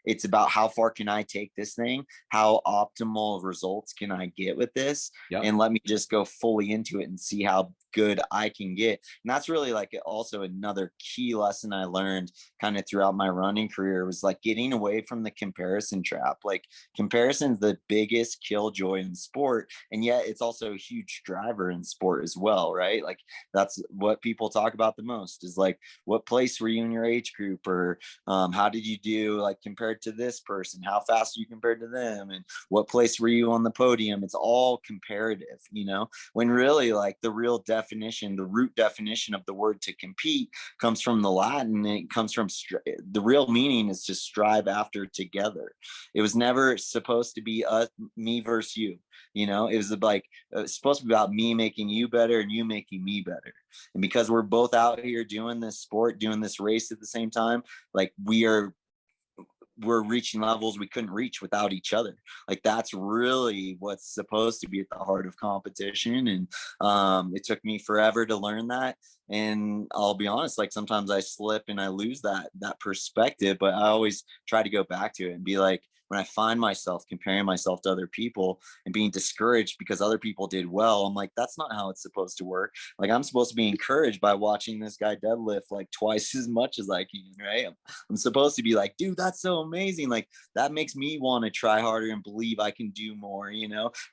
It's about how far can I take this thing? How optimal results can I get with this? Yep. And let me just go fully into it and see how good I can get. And that's really like also another key lesson I learned kind of throughout my running career was like getting away from the comparison trap. Like comparison's the biggest killjoy in sport, and yet it's also a huge driver in sport as well, right? Like that's what people talk about the most is like, what place were you in your age group, or how did you do like compared to this person, how fast are you compared to them, and what place were you on the podium? It's all comparative, when really like the real definition, the root definition of the word to compete comes from the Latin. It comes from the real meaning is to strive after together. It was never supposed to be me versus you. It was like it's supposed to be about me making you better and you making me better. And because we're both out here doing this sport, doing this race at the same time, like we're reaching levels we couldn't reach without each other. Like that's really what's supposed to be at the heart of competition. And it took me forever to learn that. And I'll be honest, like sometimes I slip and I lose that perspective, but I always try to go back to it and be like, when I find myself comparing myself to other people and being discouraged because other people did well, I'm like, that's not how it's supposed to work. Like I'm supposed to be encouraged by watching this guy deadlift like twice as much as I can, right? I'm supposed to be like, dude, that's so amazing. Like that makes me want to try harder and believe I can do more,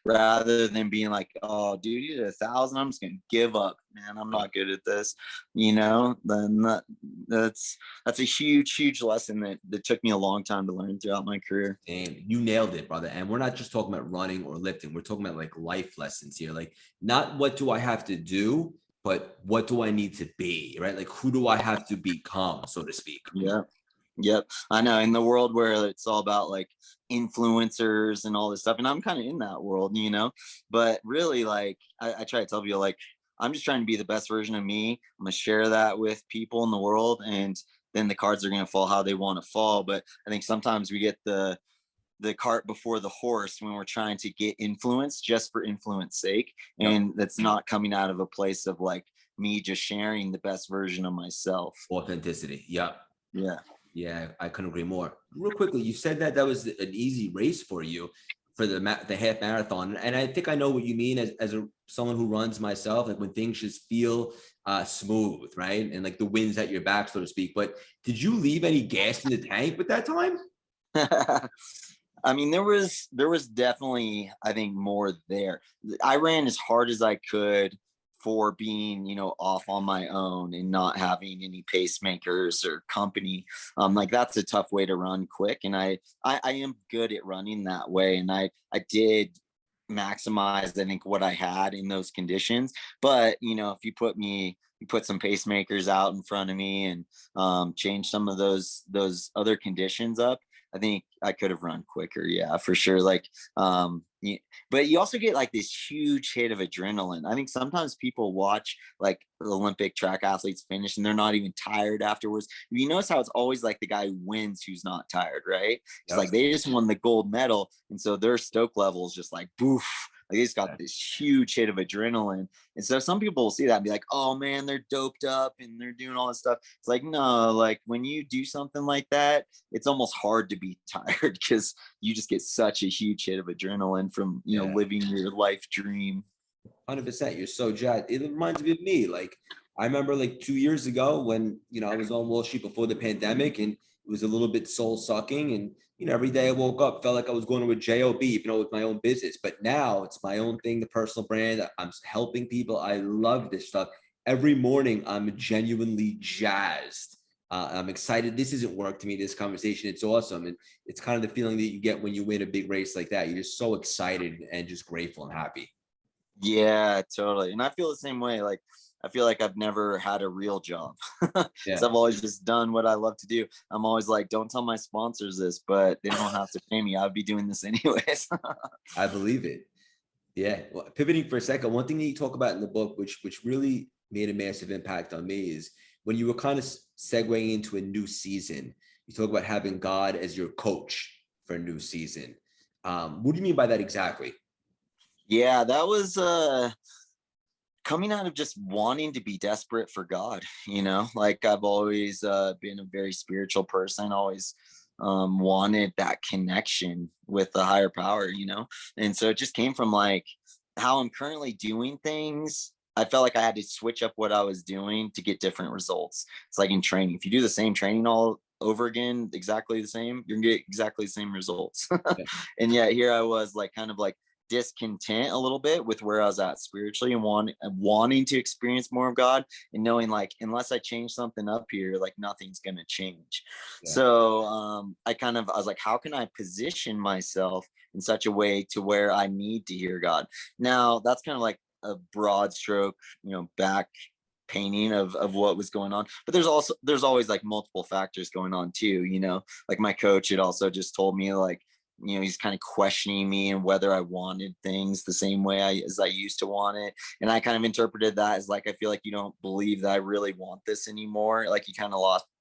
rather than being like, oh, dude, you did 1,000. I'm just going to give up, man. I'm not good at this, then that's a huge lesson that took me a long time to learn throughout my career. And you nailed it, brother. And we're not just talking about running or lifting. We're talking about like life lessons here. Like not what do I have to do, but what do I need to be, right? Like who do I have to become, so to speak? Yeah. Yep. I know, in the world where it's all about like influencers and all this stuff. And I'm kind of in that world, but really like I try to tell people like, I'm just trying to be the best version of me. I'm going to share that with people in the world, and then the cards are going to fall how they want to fall. But I think sometimes we get the cart before the horse when we're trying to get influence just for influence sake. And that's not coming out of a place of like me just sharing the best version of myself. Authenticity. Yep. Yeah. Yeah, I couldn't agree more. Real quickly, you said that was an easy race for you for the half marathon, and I think I know what you mean as someone who runs myself. Like when things just feel smooth, right, and like the wind's at your back, so to speak. But did you leave any gas in the tank with that time? I mean, there was definitely, I think, more there. I ran as hard as I could for being, off on my own and not having any pacemakers or company. Like that's a tough way to run quick. And I am good at running that way. And I did maximize, I think, what I had in those conditions. But, if you put some pacemakers out in front of me and change some of those other conditions up, I think I could have run quicker. Yeah, for sure. Like, but you also get like this huge hit of adrenaline. I think sometimes people watch like Olympic track athletes finish and they're not even tired afterwards. You notice how it's always like the guy who wins who's not tired, right? It's like they just won the gold medal. And so their stoke level is just like, boof. Like they just got this huge hit of adrenaline. And so some people will see that and be like, oh man, they're doped up and they're doing all this stuff. It's like, no, like when you do something like that, it's almost hard to be tired because you just get such a huge hit of adrenaline from, living your life dream. 100%. You're so jacked. It reminds me of me. Like I remember like 2 years ago when, I was on Wall Street before the pandemic and it was a little bit soul sucking. And, every day I woke up, felt like I was going to a job, with my own business. But now it's my own thing, the personal brand. I'm helping people. I love this stuff. Every morning I'm genuinely jazzed. I'm excited. This isn't work to me, this conversation. It's awesome. And it's kind of the feeling that you get when you win a big race like that. You're just so excited and just grateful and happy. Yeah, totally. And I feel the same way. Like, I feel like I've never had a real job. Yeah. So I've always just done what I love to do. I'm always like, don't tell my sponsors this, but they don't have to pay me. I'd be doing this anyways. I believe it. Yeah. Well, pivoting for a second, one thing that you talk about in the book, which really made a massive impact on me, is when you were kind of segueing into a new season, You talk about having God as your coach for a new season. What do you mean by that exactly? Yeah, that was coming out of just wanting to be desperate for God, like I've always been a very spiritual person, always wanted that connection with the higher power, and so it just came from like how I'm currently doing things. I felt like I had to switch up what I was doing to get different results. It's like in training, if you do the same training all over again, exactly the same, you're gonna get exactly the same results. Yeah. And yet here I was like kind of like discontent a little bit with where I was at spiritually, and wanting to experience more of God, and knowing like unless I change something up here, like nothing's gonna change. Yeah. So I was like, how can I position myself in such a way to where I need to hear God? Now that's kind of like a broad stroke, back painting of what was going on, but there's always like multiple factors going on too, like my coach had also just told me like, he's kind of questioning me and whether I wanted things the same way as I used to want it. And I kind of interpreted that as like, I feel like you don't believe that I really want this anymore. Like he kind of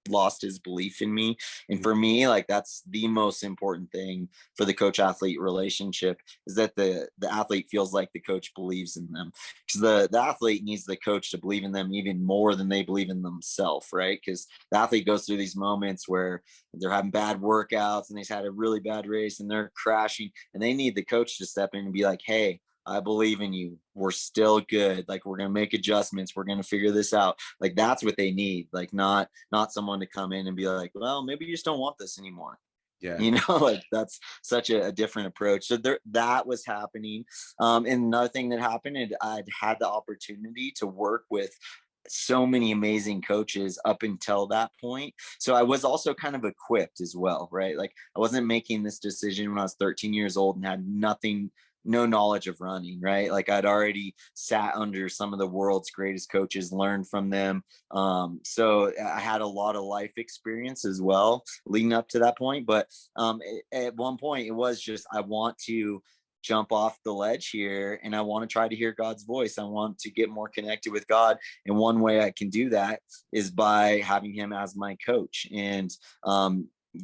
lost his belief in me. And for me, like that's the most important thing for the coach athlete relationship, is that the athlete feels like the coach believes in them, because the athlete needs the coach to believe in them even more than they believe in themselves, right? Because the athlete goes through these moments where they're having bad workouts and they've had a really bad race and they're crashing, and they need the coach to step in and be like, hey, I believe in you. We're still good. Like we're going to make adjustments. We're going to figure this out. Like that's what they need. Like not someone to come in and be like, well, maybe you just don't want this anymore. Yeah. Like that's such a different approach. So that was happening. And another thing that happened, I'd had the opportunity to work with so many amazing coaches up until that point. So I was also kind of equipped as well, right? Like I wasn't making this decision when I was 13 years old and had no knowledge of running, right? Like I'd already sat under some of the world's greatest coaches, learned from them. So I had a lot of life experience as well leading up to that point. But at one point it was just, I want to jump off the ledge here and I want to try to hear God's voice. I want to get more connected with God. And one way I can do that is by having him as my coach, and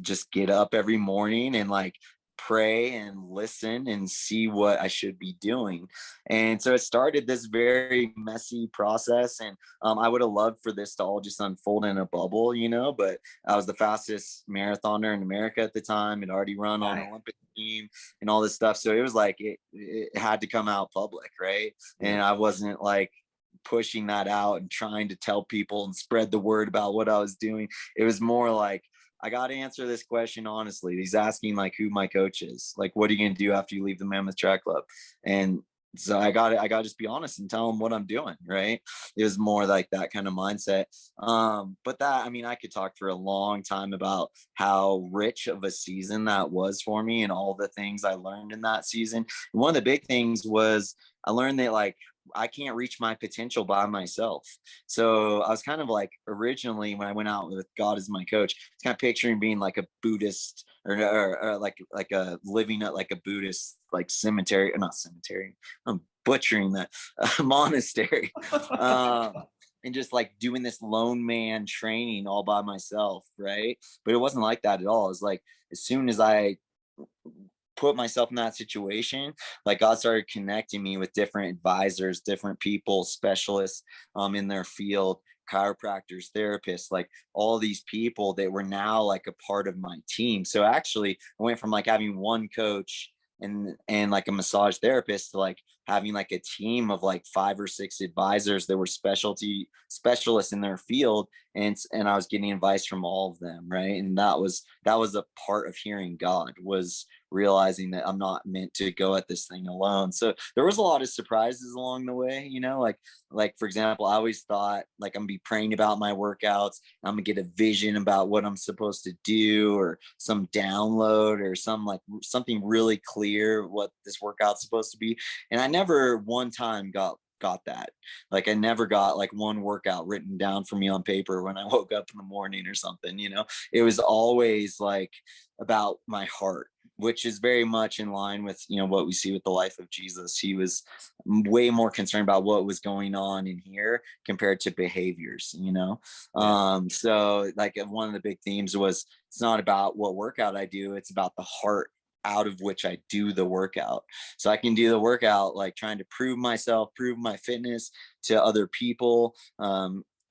just get up every morning and like pray and listen and see what I should be doing. And so it started this very messy process. And I would have loved for this to all just unfold in a bubble, but I was the fastest marathoner in America at the time. Had already run on an Olympic team and all this stuff. So it was like, it had to come out public, right? And I wasn't like pushing that out and trying to tell people and spread the word about what I was doing. It was more like, I got to answer this question honestly. He's asking like who my coach is. Like, what are you going to do after you leave the Mammoth Track Club? And so I got to just be honest and tell him what I'm doing. Right. It was more like that kind of mindset. But that, I mean, I could talk for a long time about how rich of a season that was for me and all the things I learned in that season. And one of the big things was I learned that like, I can't reach my potential by myself. So I was kind of like, originally when I went out with God as my coach, I was kind of picturing being like a Buddhist or like a living at like a Buddhist like cemetery, or not cemetery, I'm butchering that, monastery. And just like doing this lone man training all by myself, right? But it wasn't like that at all. It was like as soon as I put myself in that situation, like God started connecting me with different advisors, different people, specialists in their field, chiropractors, therapists, like all these people that were now like a part of my team. So actually I went from like having one coach and like a massage therapist to like having like a team of like 5 or 6 advisors that were specialists in their field, and I was getting advice from all of them, right? And that was a part of hearing God, was realizing that I'm not meant to go at this thing alone. So there was a lot of surprises along the way, like for example, I always thought like I'm gonna be praying about my workouts, I'm gonna get a vision about what I'm supposed to do, or some download or something really clear what this workout's supposed to be. And I never one time got got that. Like I never got like one workout written down for me on paper when I woke up in the morning or something, you know. It was always like about my heart, which is very much in line with, you know, what we see with the life of Jesus. He was way more concerned about what was going on in here compared to behaviors, you know. So like one of the big themes was, it's not about what workout I do, it's about the heart out of which I do the workout. So I can do the workout like trying to prove myself, prove my fitness to other people,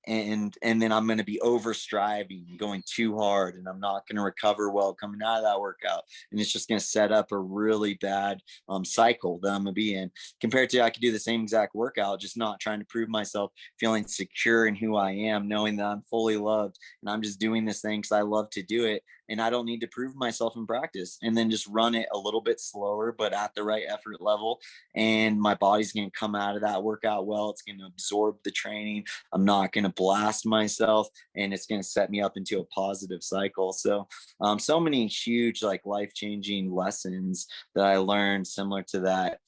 and then I'm going to be over striving, going too hard, and I'm not going to recover well coming out of that workout, and it's just going to set up a really bad cycle that I'm going to be in. Compared to I could do the same exact workout, just not trying to prove myself, feeling secure in who I am, knowing that I'm fully loved, and I'm just doing this thing because I love to do it, and I don't need to prove myself in practice, and then just run it a little bit slower, but at the right effort level. And my body's going to come out of that workout well. It's going to absorb the training. I'm not going to blast myself, and it's going to set me up into a positive cycle. So, so many huge, like life-changing lessons that I learned similar to that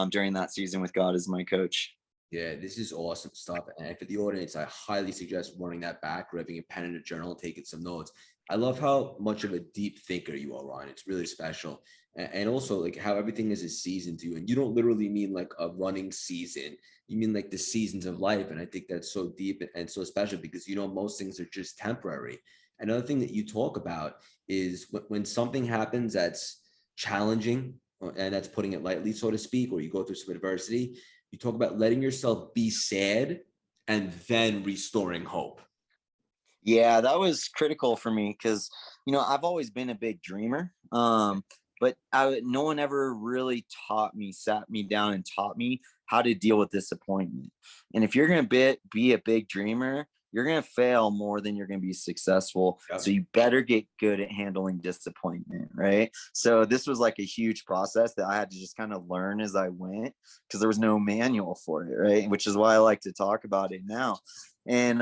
during that season with God as my coach. Yeah, this is awesome stuff. And for the audience, I highly suggest running that back, grabbing a pen and a journal, taking some notes. I love how much of a deep thinker you are, Ron. It's really special. And also like how everything is a season to you. And you don't literally mean like a running season. You mean like the seasons of life. And I think that's so deep and so special because, you know, most things are just temporary. Another thing that you talk about is when something happens that's challenging, and that's putting it lightly, so to speak, or you go through some adversity, you talk about letting yourself be sad and then restoring hope. Yeah, that was critical for me because, you know, I've always been a big dreamer. But no one ever really sat me down and taught me how to deal with disappointment. And if you're going to be a big dreamer, you're going to fail more than you're going to be successful. Yep. So you better get good at handling disappointment, right? So this was like a huge process that I had to just kind of learn as I went because there was no manual for it, right? Which is why I like to talk about it now. And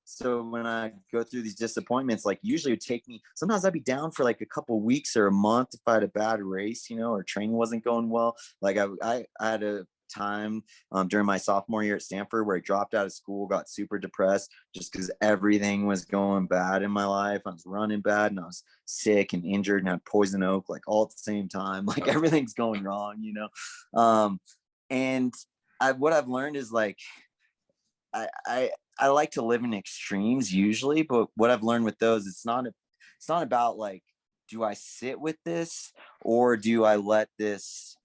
so when I go through these disappointments, like usually it would take me, sometimes I'd be down for like a couple of weeks or a month if I had a bad race, you know, or training wasn't going well. Like I had a time during my sophomore year at Stanford where I dropped out of school, got super depressed just because everything was going bad in my life. I was running bad and I was sick and injured and had poison oak, like all at the same time. Like everything's going wrong, you know. And what I've learned is like, I like to live in extremes usually, but what I've learned with those, it's not about like, do I sit with this or do I let this,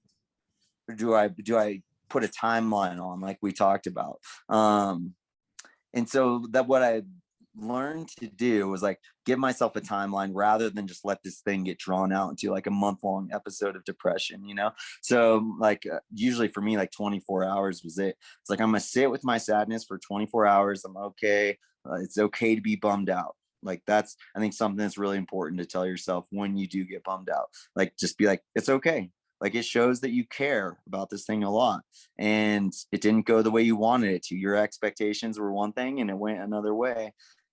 or do I put a timeline on like we talked about? And so that what I learned to do was like give myself a timeline rather than just let this thing get drawn out into like a month-long episode of depression, you know. So like usually for me like 24 hours was it. It's like I'm gonna sit with my sadness for 24 hours. I'm okay. It's okay to be bummed out. Like that's, I think, something that's really important to tell yourself when you do get bummed out. Like just be like, it's okay. Like it shows that you care about this thing a lot, and it didn't go the way you wanted it to. Your expectations were one thing and it went another way,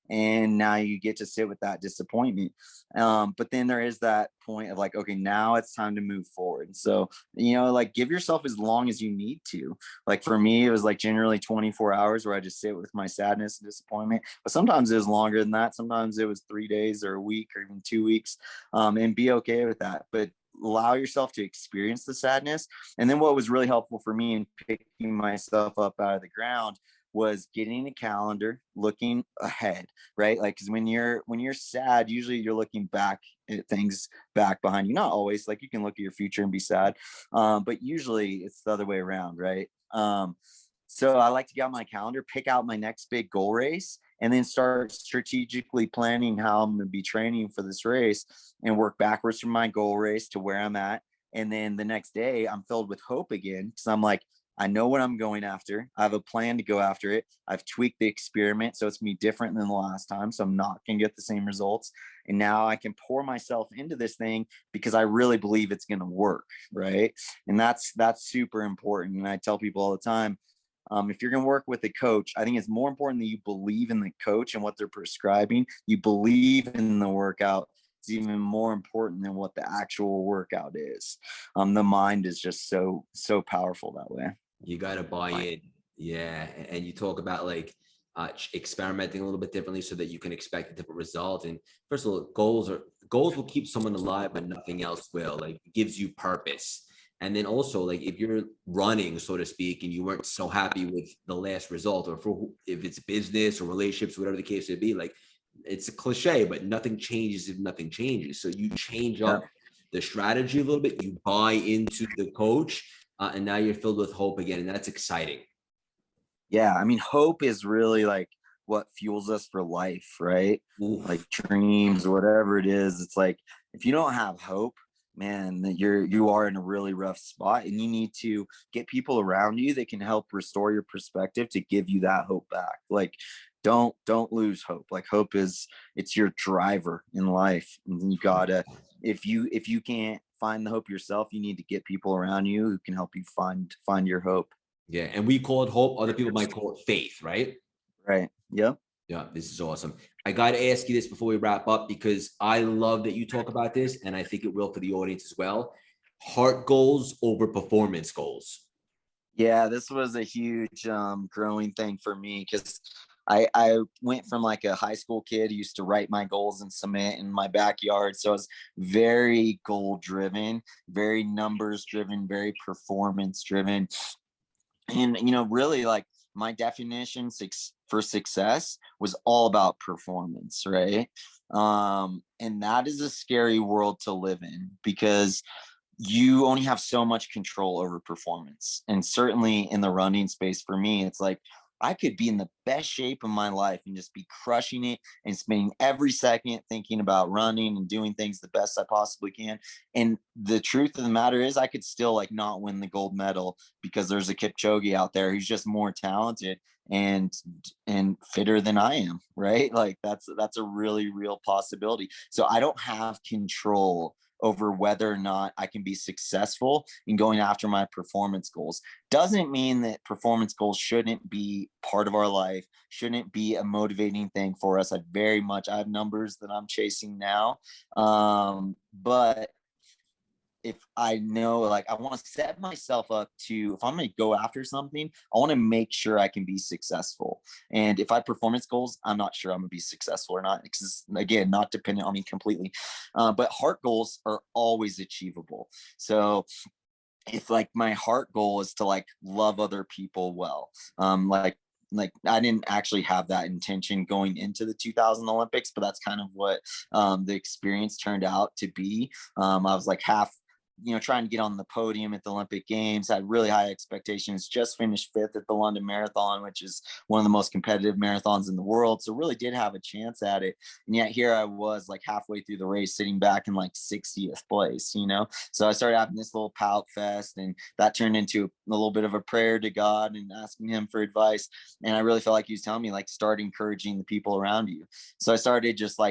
and now you get to sit with that disappointment. But then there is that point of like, okay, now it's time to move forward. And so, you know, like give yourself as long as you need to. Like for me, it was like generally 24 hours where I just sit with my sadness and disappointment. But sometimes it was longer than that. Sometimes it was 3 days or a week or even 2 weeks, and be okay with that. But allow yourself to experience the sadness. And then what was really helpful for me in picking myself up out of the ground was getting a calendar, looking ahead, right? Like, cause when you're sad, usually you're looking back at things back behind you. Not always, like you can look at your future and be sad. But usually it's the other way around, right? So I like to get out my calendar, pick out my next big goal race, and then start strategically planning how I'm going to be training for this race and work backwards from my goal race to where I'm at. And then the next day I'm filled with hope again. Cause I'm like, I know what I'm going after. I have a plan to go after it. I've tweaked the experiment, so it's going to be different than the last time. So I'm not going to get the same results. And now I can pour myself into this thing because I really believe it's going to work, right? And that's super important. And I tell people all the time, if you're going to work with a coach, I think it's more important that you believe in the coach and what they're prescribing. You believe in the workout. It's even more important than what the actual workout is. The mind is just so powerful that way. You got to buy in. Yeah, and you talk about like experimenting a little bit differently so that you can expect a different result. And first of all, goals will keep someone alive, but nothing else will. Like it gives you purpose. And then also, like if you're running, so to speak, and you weren't so happy with the last result, or for if it's business or relationships, whatever the case may be, like it's a cliche, but nothing changes if nothing changes. So you change Yeah. up the strategy a little bit, you buy into the coach, and now you're filled with hope again, and that's exciting. Yeah, I mean, hope is really like what fuels us for life, right? Oof. Like dreams, whatever it is. It's like if you don't have hope, man, that you are in a really rough spot, and you need to get people around you that can help restore your perspective to give you that hope back. Like don't lose hope. Like hope is it's your driver in life. And you gotta if you can't find the hope yourself, you need to get people around you who can help you find your hope. Yeah, and we call it hope. Other people might call it faith, right? Right. Yep. Yeah, this is awesome. I got to ask you this before we wrap up because I love that you talk about this, and I think it will for the audience as well. Heart goals over performance goals. Yeah, this was a huge growing thing for me because I went from like a high school kid who used to write my goals in cement in my backyard. So I was very goal driven, very numbers driven, very performance driven. And, you know, really like my definition for success was all about performance, right? And that is a scary world to live in because you only have so much control over performance. And certainly in the running space for me, it's like I could be in the best shape of my life and just be crushing it and spending every second thinking about running and doing things the best I possibly can. And the truth of the matter is I could still like not win the gold medal because there's a Kipchoge out there who's just more talented and fitter than I am, right? Like that's a really real possibility. So I don't have control over whether or not I can be successful in going after my performance goals. Doesn't mean that performance goals shouldn't be part of our life, shouldn't be a motivating thing for us. I have numbers that I'm chasing now. But if I know, like, I want to set myself up to, if I'm going to go after something, I want to make sure I can be successful. And if I have performance goals, I'm not sure I'm going to be successful or not. Because again, not dependent on me completely. But heart goals are always achievable. So if like my heart goal is to like love other people well, like I didn't actually have that intention going into the 2000 Olympics, but that's kind of what the experience turned out to be. I was like half, you know, trying to get on the podium at the Olympic Games, had really high expectations, just finished fifth at the London Marathon, which is one of the most competitive marathons in the world. So really did have a chance at it. And yet here I was like halfway through the race, sitting back in like 60th place, you know? So I started having this little pout fest, and that turned into a little bit of a prayer to God and asking him for advice. And I really felt like he was telling me, like, start encouraging the people around you. So I started just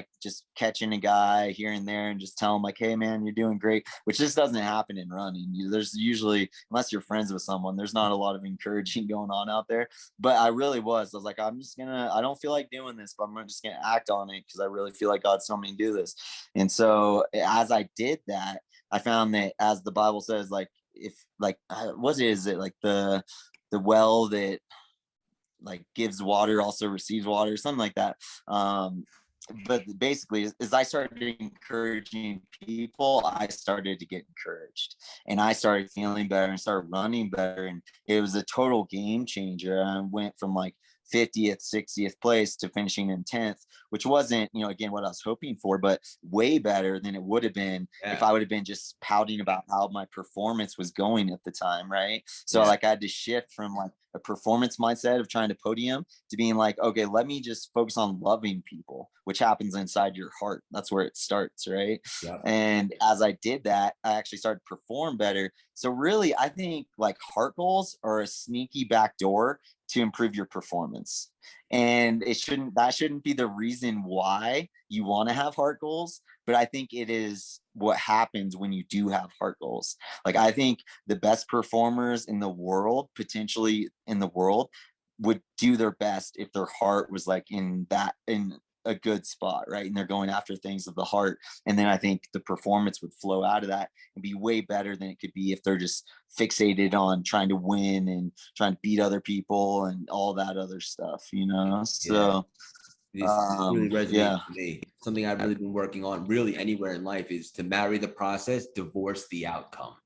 catching a guy here and there and just tell him like, hey man, you're doing great, which just doesn't happen in running. There's usually, unless you're friends with someone, there's not a lot of encouraging going on out there. But I really was. I was like, I don't feel like doing this, but I'm just gonna act on it because I really feel like God's telling me to do this. And so as I did that, I found that, as the Bible says, like, if like what is it, like the well that like gives water also receives water, something like that. But basically, as I started encouraging people, I started to get encouraged, and I started feeling better and started running better, and it was a total game changer. I went from like 50th, 60th place to finishing in 10th, which wasn't, you know, again, what I was hoping for, but way better than it would have been if Yeah, I would have been just pouting about how my performance was going at the time, right? So yeah, like I had to shift from like a performance mindset of trying to podium to being like, okay, let me just focus on loving people, which happens inside your heart. That's where it starts, right? yeah. And as I did that, I actually started to perform better. So really, I think like heart goals are a sneaky back door to improve your performance. And that shouldn't be the reason why you want to have heart goals, but I think it is what happens when you do have heart goals. Like I think the best performers in the world, potentially in the world, would do their best if their heart was like in a good spot, right? And they're going after things of the heart. And then I think the performance would flow out of that and be way better than it could be if they're just fixated on trying to win and trying to beat other people and all that other stuff, you know? Yeah. So, This really yeah. resonates with me. Something I've really been working on really anywhere in life is to marry the process, divorce the outcome,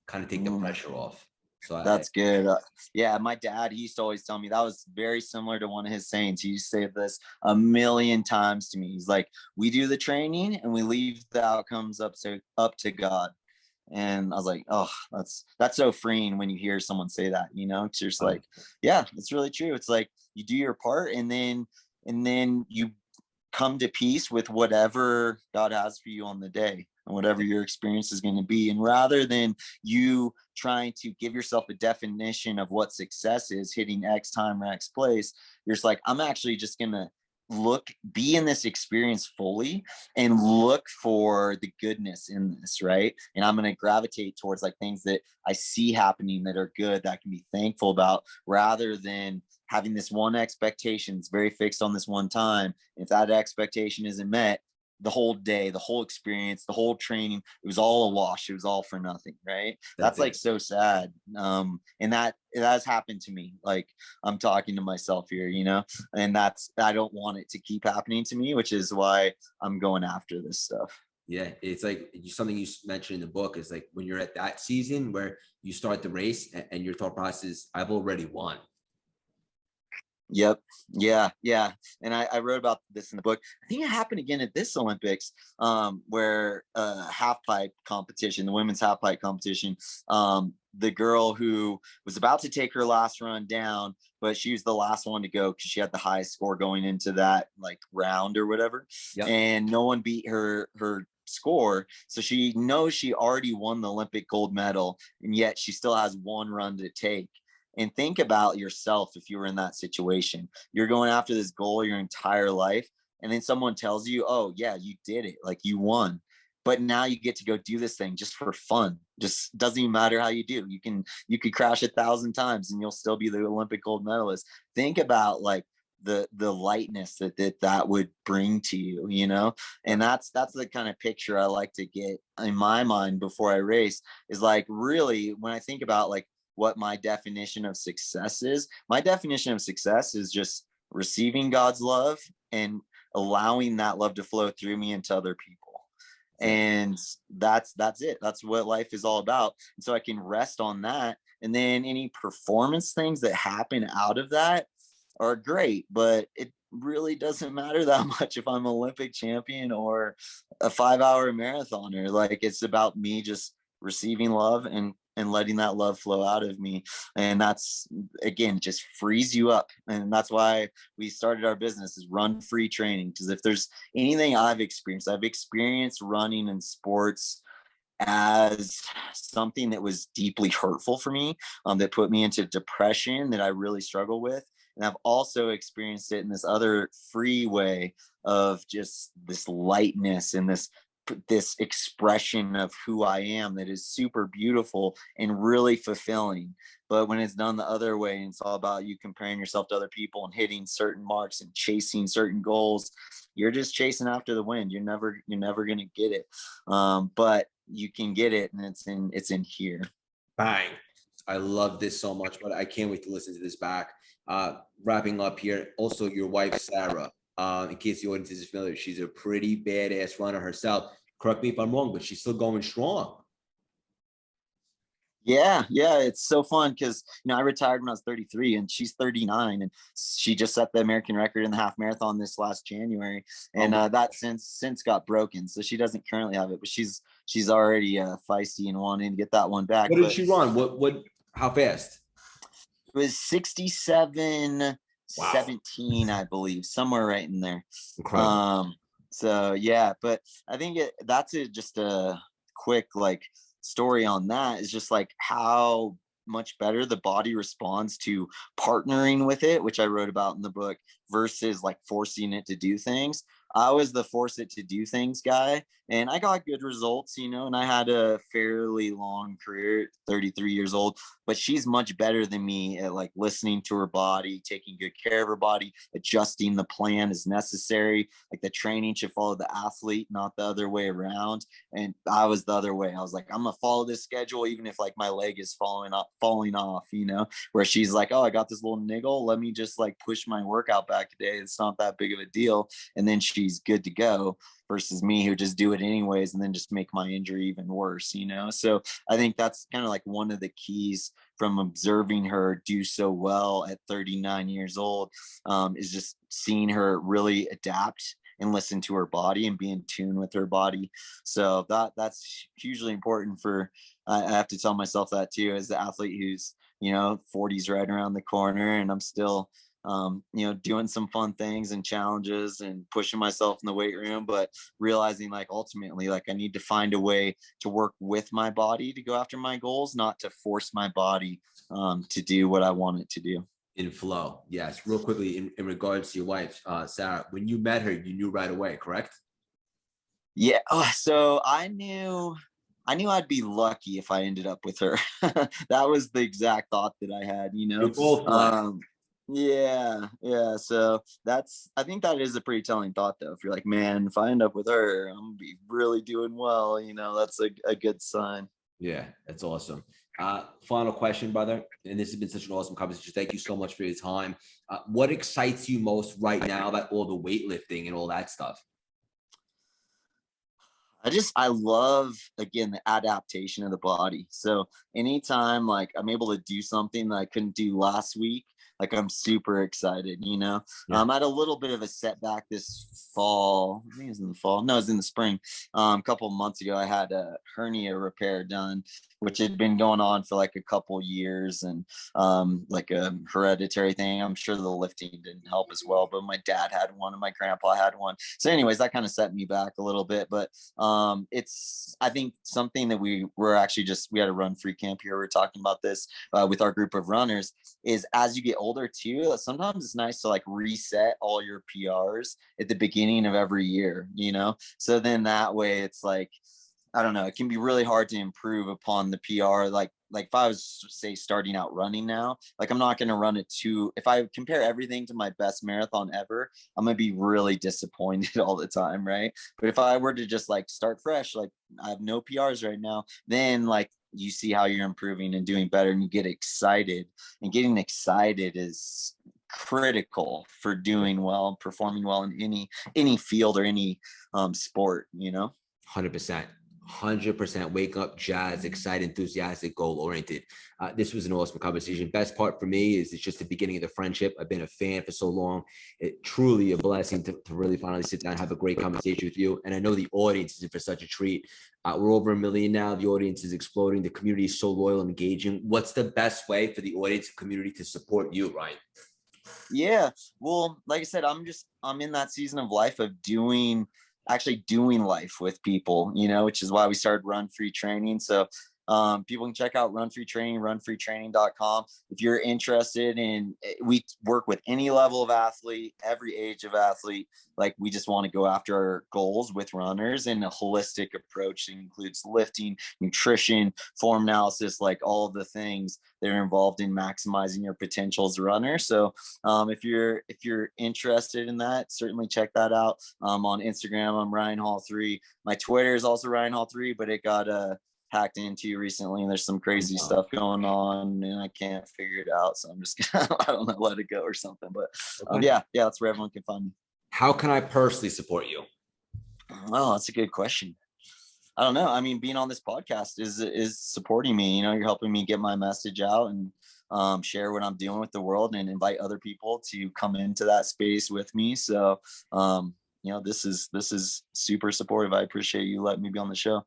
kind of take the pressure off. So That's good. Yeah, my dad, he used to always tell me that was very similar to one of his sayings. He used to say this a million times to me. He's like, we do the training and we leave the outcomes up to God. And I was like, oh, that's so freeing when you hear someone say that, you know. It's just like, yeah, it's really true. It's like you do your part and then you come to peace with whatever God has for you on the day and whatever your experience is going to be. And rather than you trying to give yourself a definition of what success is, hitting X time or X place, you're just like, I'm actually just going to be in this experience fully and look for the goodness in this, right? And I'm going to gravitate towards like things that I see happening that are good, that I can be thankful about, rather than having this one expectation. It's very fixed on this one time. If that expectation isn't met, the whole day, the whole experience, the whole training, it was all a wash. It was all for nothing, right? That's like so sad. And that has happened to me. Like, I'm talking to myself here, you know, and I don't want it to keep happening to me, which is why I'm going after this stuff. yeah, it's like something you mentioned in the book is like when you're at that season where you start the race and your thought process is, I've already won. Yep. Yeah. And I wrote about this in the book. I think it happened again at this Olympics, where half pipe competition, the women's half pipe competition, the girl who was about to take her last run down, but she was the last one to go because she had the highest score going into that like round or whatever. Yep. And no one beat her score. So she knows she already won the Olympic gold medal, and yet she still has one run to take. And think about yourself if you were in that situation. You're going after this goal your entire life, and then someone tells you, oh, yeah, you did it. Like, you won. But now you get to go do this thing just for fun. Just doesn't even matter how you do. You could crash 1,000 times and you'll still be the Olympic gold medalist. Think about like the lightness that would bring to you, you know? And that's the kind of picture I like to get in my mind before I race, is like, really, when I think about like what my definition of success is, my definition of success is just receiving God's love and allowing that love to flow through me into other people. And that's it. That's what life is all about. And so I can rest on that. And then any performance things that happen out of that are great, but it really doesn't matter that much if I'm Olympic champion or a 5-hour marathoner. Like, it's about me just receiving love and letting that love flow out of me. And that's, again, just frees you up. And that's why we started our business, is run free training. Because if there's anything I've experienced running in sports as something that was deeply hurtful for me, that put me into depression that I really struggle with. And I've also experienced it in this other free way of just this lightness and this expression of who I am that is super beautiful and really fulfilling. But when it's done the other way, and it's all about you comparing yourself to other people and hitting certain marks and chasing certain goals, you're just chasing after the wind. You're never going to get it. But you can get it, and it's in here. Bang. I love this so much, but I can't wait to listen to this back. Wrapping up here, also your wife, Sarah, in case the audience is familiar, she's a pretty badass runner herself. Correct me if I'm wrong, but she's still going strong. Yeah, it's so fun because, I retired when I was 33 and she's 39, and she just set the American record in the half marathon this last January, and that since got broken, so she doesn't currently have it, but she's already feisty and wanting to get that one back. What did she run? How fast? It was 67, wow. 17, I believe, somewhere right in there. Incredible. So yeah, but I think that's just a quick like story on that, is just like how much better the body responds to partnering with it, which I wrote about in the book, versus like forcing it to do things. I was the force it to do things guy, and I got good results, and I had a fairly long career, 33 years old, but she's much better than me at like listening to her body, taking good care of her body, adjusting the plan as necessary. Like the training should follow the athlete, not the other way around. And I was the other way. I was like, I'm gonna follow this schedule, even if like my leg is falling off, where she's like, oh, I got this little niggle. Let me just like push my workout back today. It's not that big of a deal. And then she's good to go, versus me who just do it anyways and then just make my injury even worse, So I think that's kind of like one of the keys from observing her do so well at 39 years old, is just seeing her really adapt and listen to her body and be in tune with her body. So that's hugely important for, I have to tell myself that too, as the athlete who's, 40's right around the corner, and I'm still, doing some fun things and challenges and pushing myself in the weight room, but realizing like ultimately, like I need to find a way to work with my body to go after my goals, not to force my body to do what I want it to do. In flow. Yes. Real quickly, in regards to your wife, Sarah, when you met her, you knew right away, correct? Yeah. So I knew I'd be lucky if I ended up with her. That was the exact thought that I had, You're both blessed. Yeah. So I think that is a pretty telling thought though. If you're like, man, if I end up with her, I'm gonna be really doing well, that's a good sign. Yeah, that's awesome. Final question, brother. And this has been such an awesome conversation. Thank you so much for your time. What excites you most right now about all the weightlifting and all that stuff? I love, again, the adaptation of the body. So anytime like I'm able to do something that I couldn't do last week, like I'm super excited, Yeah. I had a little bit of a setback this fall. I think it was in the fall. No, it was in the spring. A couple of months ago, I had a hernia repair done, which had been going on for like a couple years, and like a hereditary thing. I'm sure the lifting didn't help as well, but my dad had one and my grandpa had one. So anyways, that kind of set me back a little bit, but it's, I think, something that we had a run free camp here. We were talking about this with our group of runners, is as you get older too, sometimes it's nice to like reset all your PRs at the beginning of every year, so then that way it's like, I don't know, it can be really hard to improve upon the PR. Like if I was, say, starting out running now, like I'm not going to run it if I compare everything to my best marathon ever, I'm going to be really disappointed all the time. Right. But if I were to just like start fresh, like I have no PRs right now, then like you see how you're improving and doing better, and you get excited, and getting excited is critical for doing well, performing well in any field or any sport, 100%. 100% wake up, jazz, excited, enthusiastic, goal oriented. This was an awesome conversation. Best part for me is it's just the beginning of the friendship. I've been a fan for so long. It truly a blessing to really finally sit down and have a great conversation with you. And I know the audience is in for such a treat. We're over 1 million now. The audience is exploding. The community is so loyal and engaging. What's the best way for the audience and community to support you, Ryan? Yeah, well, like I said, I'm in that season of life of actually doing life with people, which is why we started Run Free Training. So people can check out Run Free Training, runfreetraining.com. If you're interested in, we work with any level of athlete, every age of athlete. Like we just want to go after our goals with runners in a holistic approach that includes lifting, nutrition, form analysis, like all of the things that are involved in maximizing your potential as a runner. So if you're interested in that, certainly check that out. On Instagram, I'm Ryan Hall 3. My Twitter is also Ryan Hall 3, but it got hacked into recently, and there's some crazy stuff going on, and I can't figure it out. So I'm just gonna, I don't know, let it go or something. But yeah, that's where everyone can find me. How can I personally support you? Oh, that's a good question. I don't know. I mean, being on this podcast is supporting me. You're helping me get my message out and share what I'm doing with the world, and invite other people to come into that space with me. So, this is super supportive. I appreciate you letting me be on the show.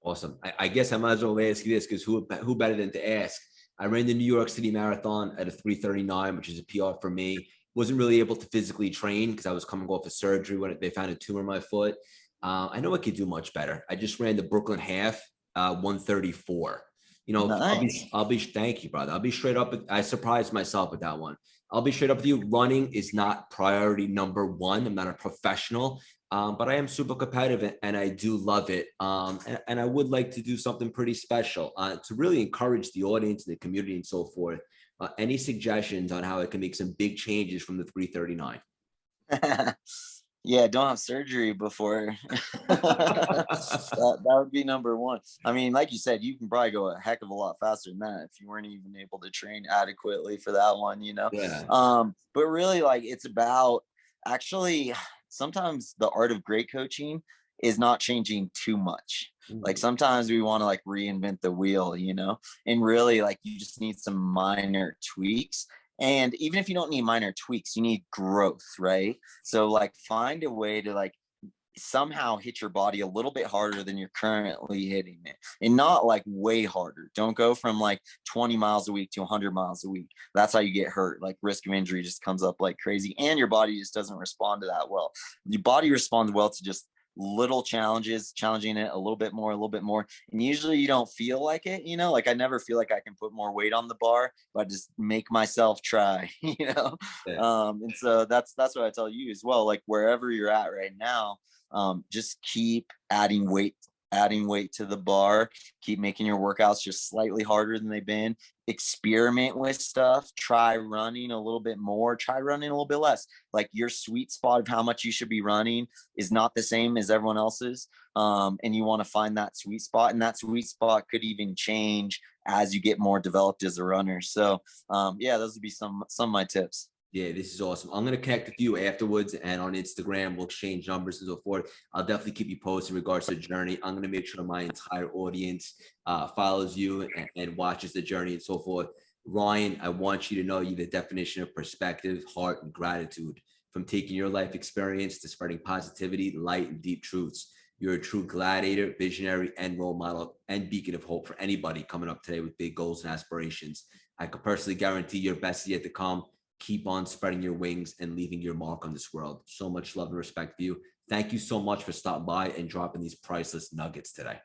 Awesome. I guess I might as well ask you this, because who better than to ask? I ran the New York City Marathon at a 3:39, which is a PR for me. Wasn't really able to physically train because I was coming off a surgery when they found a tumor in my foot. I know I could do much better. I just ran the Brooklyn half, 1:34. You know, Nice. thank you, brother. I'll be straight up. I surprised myself with that one. I'll be straight up with you. Running is not priority number one. I'm not a professional, but I am super competitive and I do love it. And I would like to do something pretty special to really encourage the audience, the community, and so forth. Any suggestions on how I can make some big changes from the 339? Yeah, don't have surgery before. That would be number one. I mean, like you said, you can probably go a heck of a lot faster than that if you weren't even able to train adequately for that one, you know. Yeah. But really, like, it's about actually sometimes the art of great coaching is not changing too much. Like sometimes we want to like reinvent the wheel, you know, and really like you just need some minor tweaks. And even if you don't need minor tweaks, you need growth, right? So like find a way to like somehow hit your body a little bit harder than you're currently hitting it, and not like way harder. Don't go from like 20 miles a week to 100 miles a week. That's how you get hurt. Like risk of injury just comes up like crazy, and your body just doesn't respond to that well. Your body responds well to just little challenges, challenging it a little bit more, and usually you don't feel like it, you know. Like I never feel like I can put more weight on the bar, but I just make myself try. You know. Yeah. And so that's what I tell you as well. Like wherever you're at right now, just keep adding weight to the bar, keep making your workouts just slightly harder than they've been, experiment with stuff, try running a little bit more, try running a little bit less. Like your sweet spot of how much you should be running is not the same as everyone else's. And you want to find that sweet spot, and that sweet spot could even change as you get more developed as a runner. So yeah, those would be some of my tips. Yeah, this is awesome. I'm going to connect with you afterwards and on Instagram. We'll exchange numbers and so forth. I'll definitely keep you posted in regards to the journey. I'm going to make sure my entire audience follows you and watches the journey and so forth. Ryan, I want you to know you're the definition of perspective, heart, and gratitude. From taking your life experience to spreading positivity, light, and deep truths. You're a true gladiator, visionary, and role model and beacon of hope for anybody coming up today with big goals and aspirations. I could personally guarantee your best is yet to come. Keep on spreading your wings and leaving your mark on this world. So much love and respect for you. Thank you so much for stopping by and dropping these priceless nuggets today.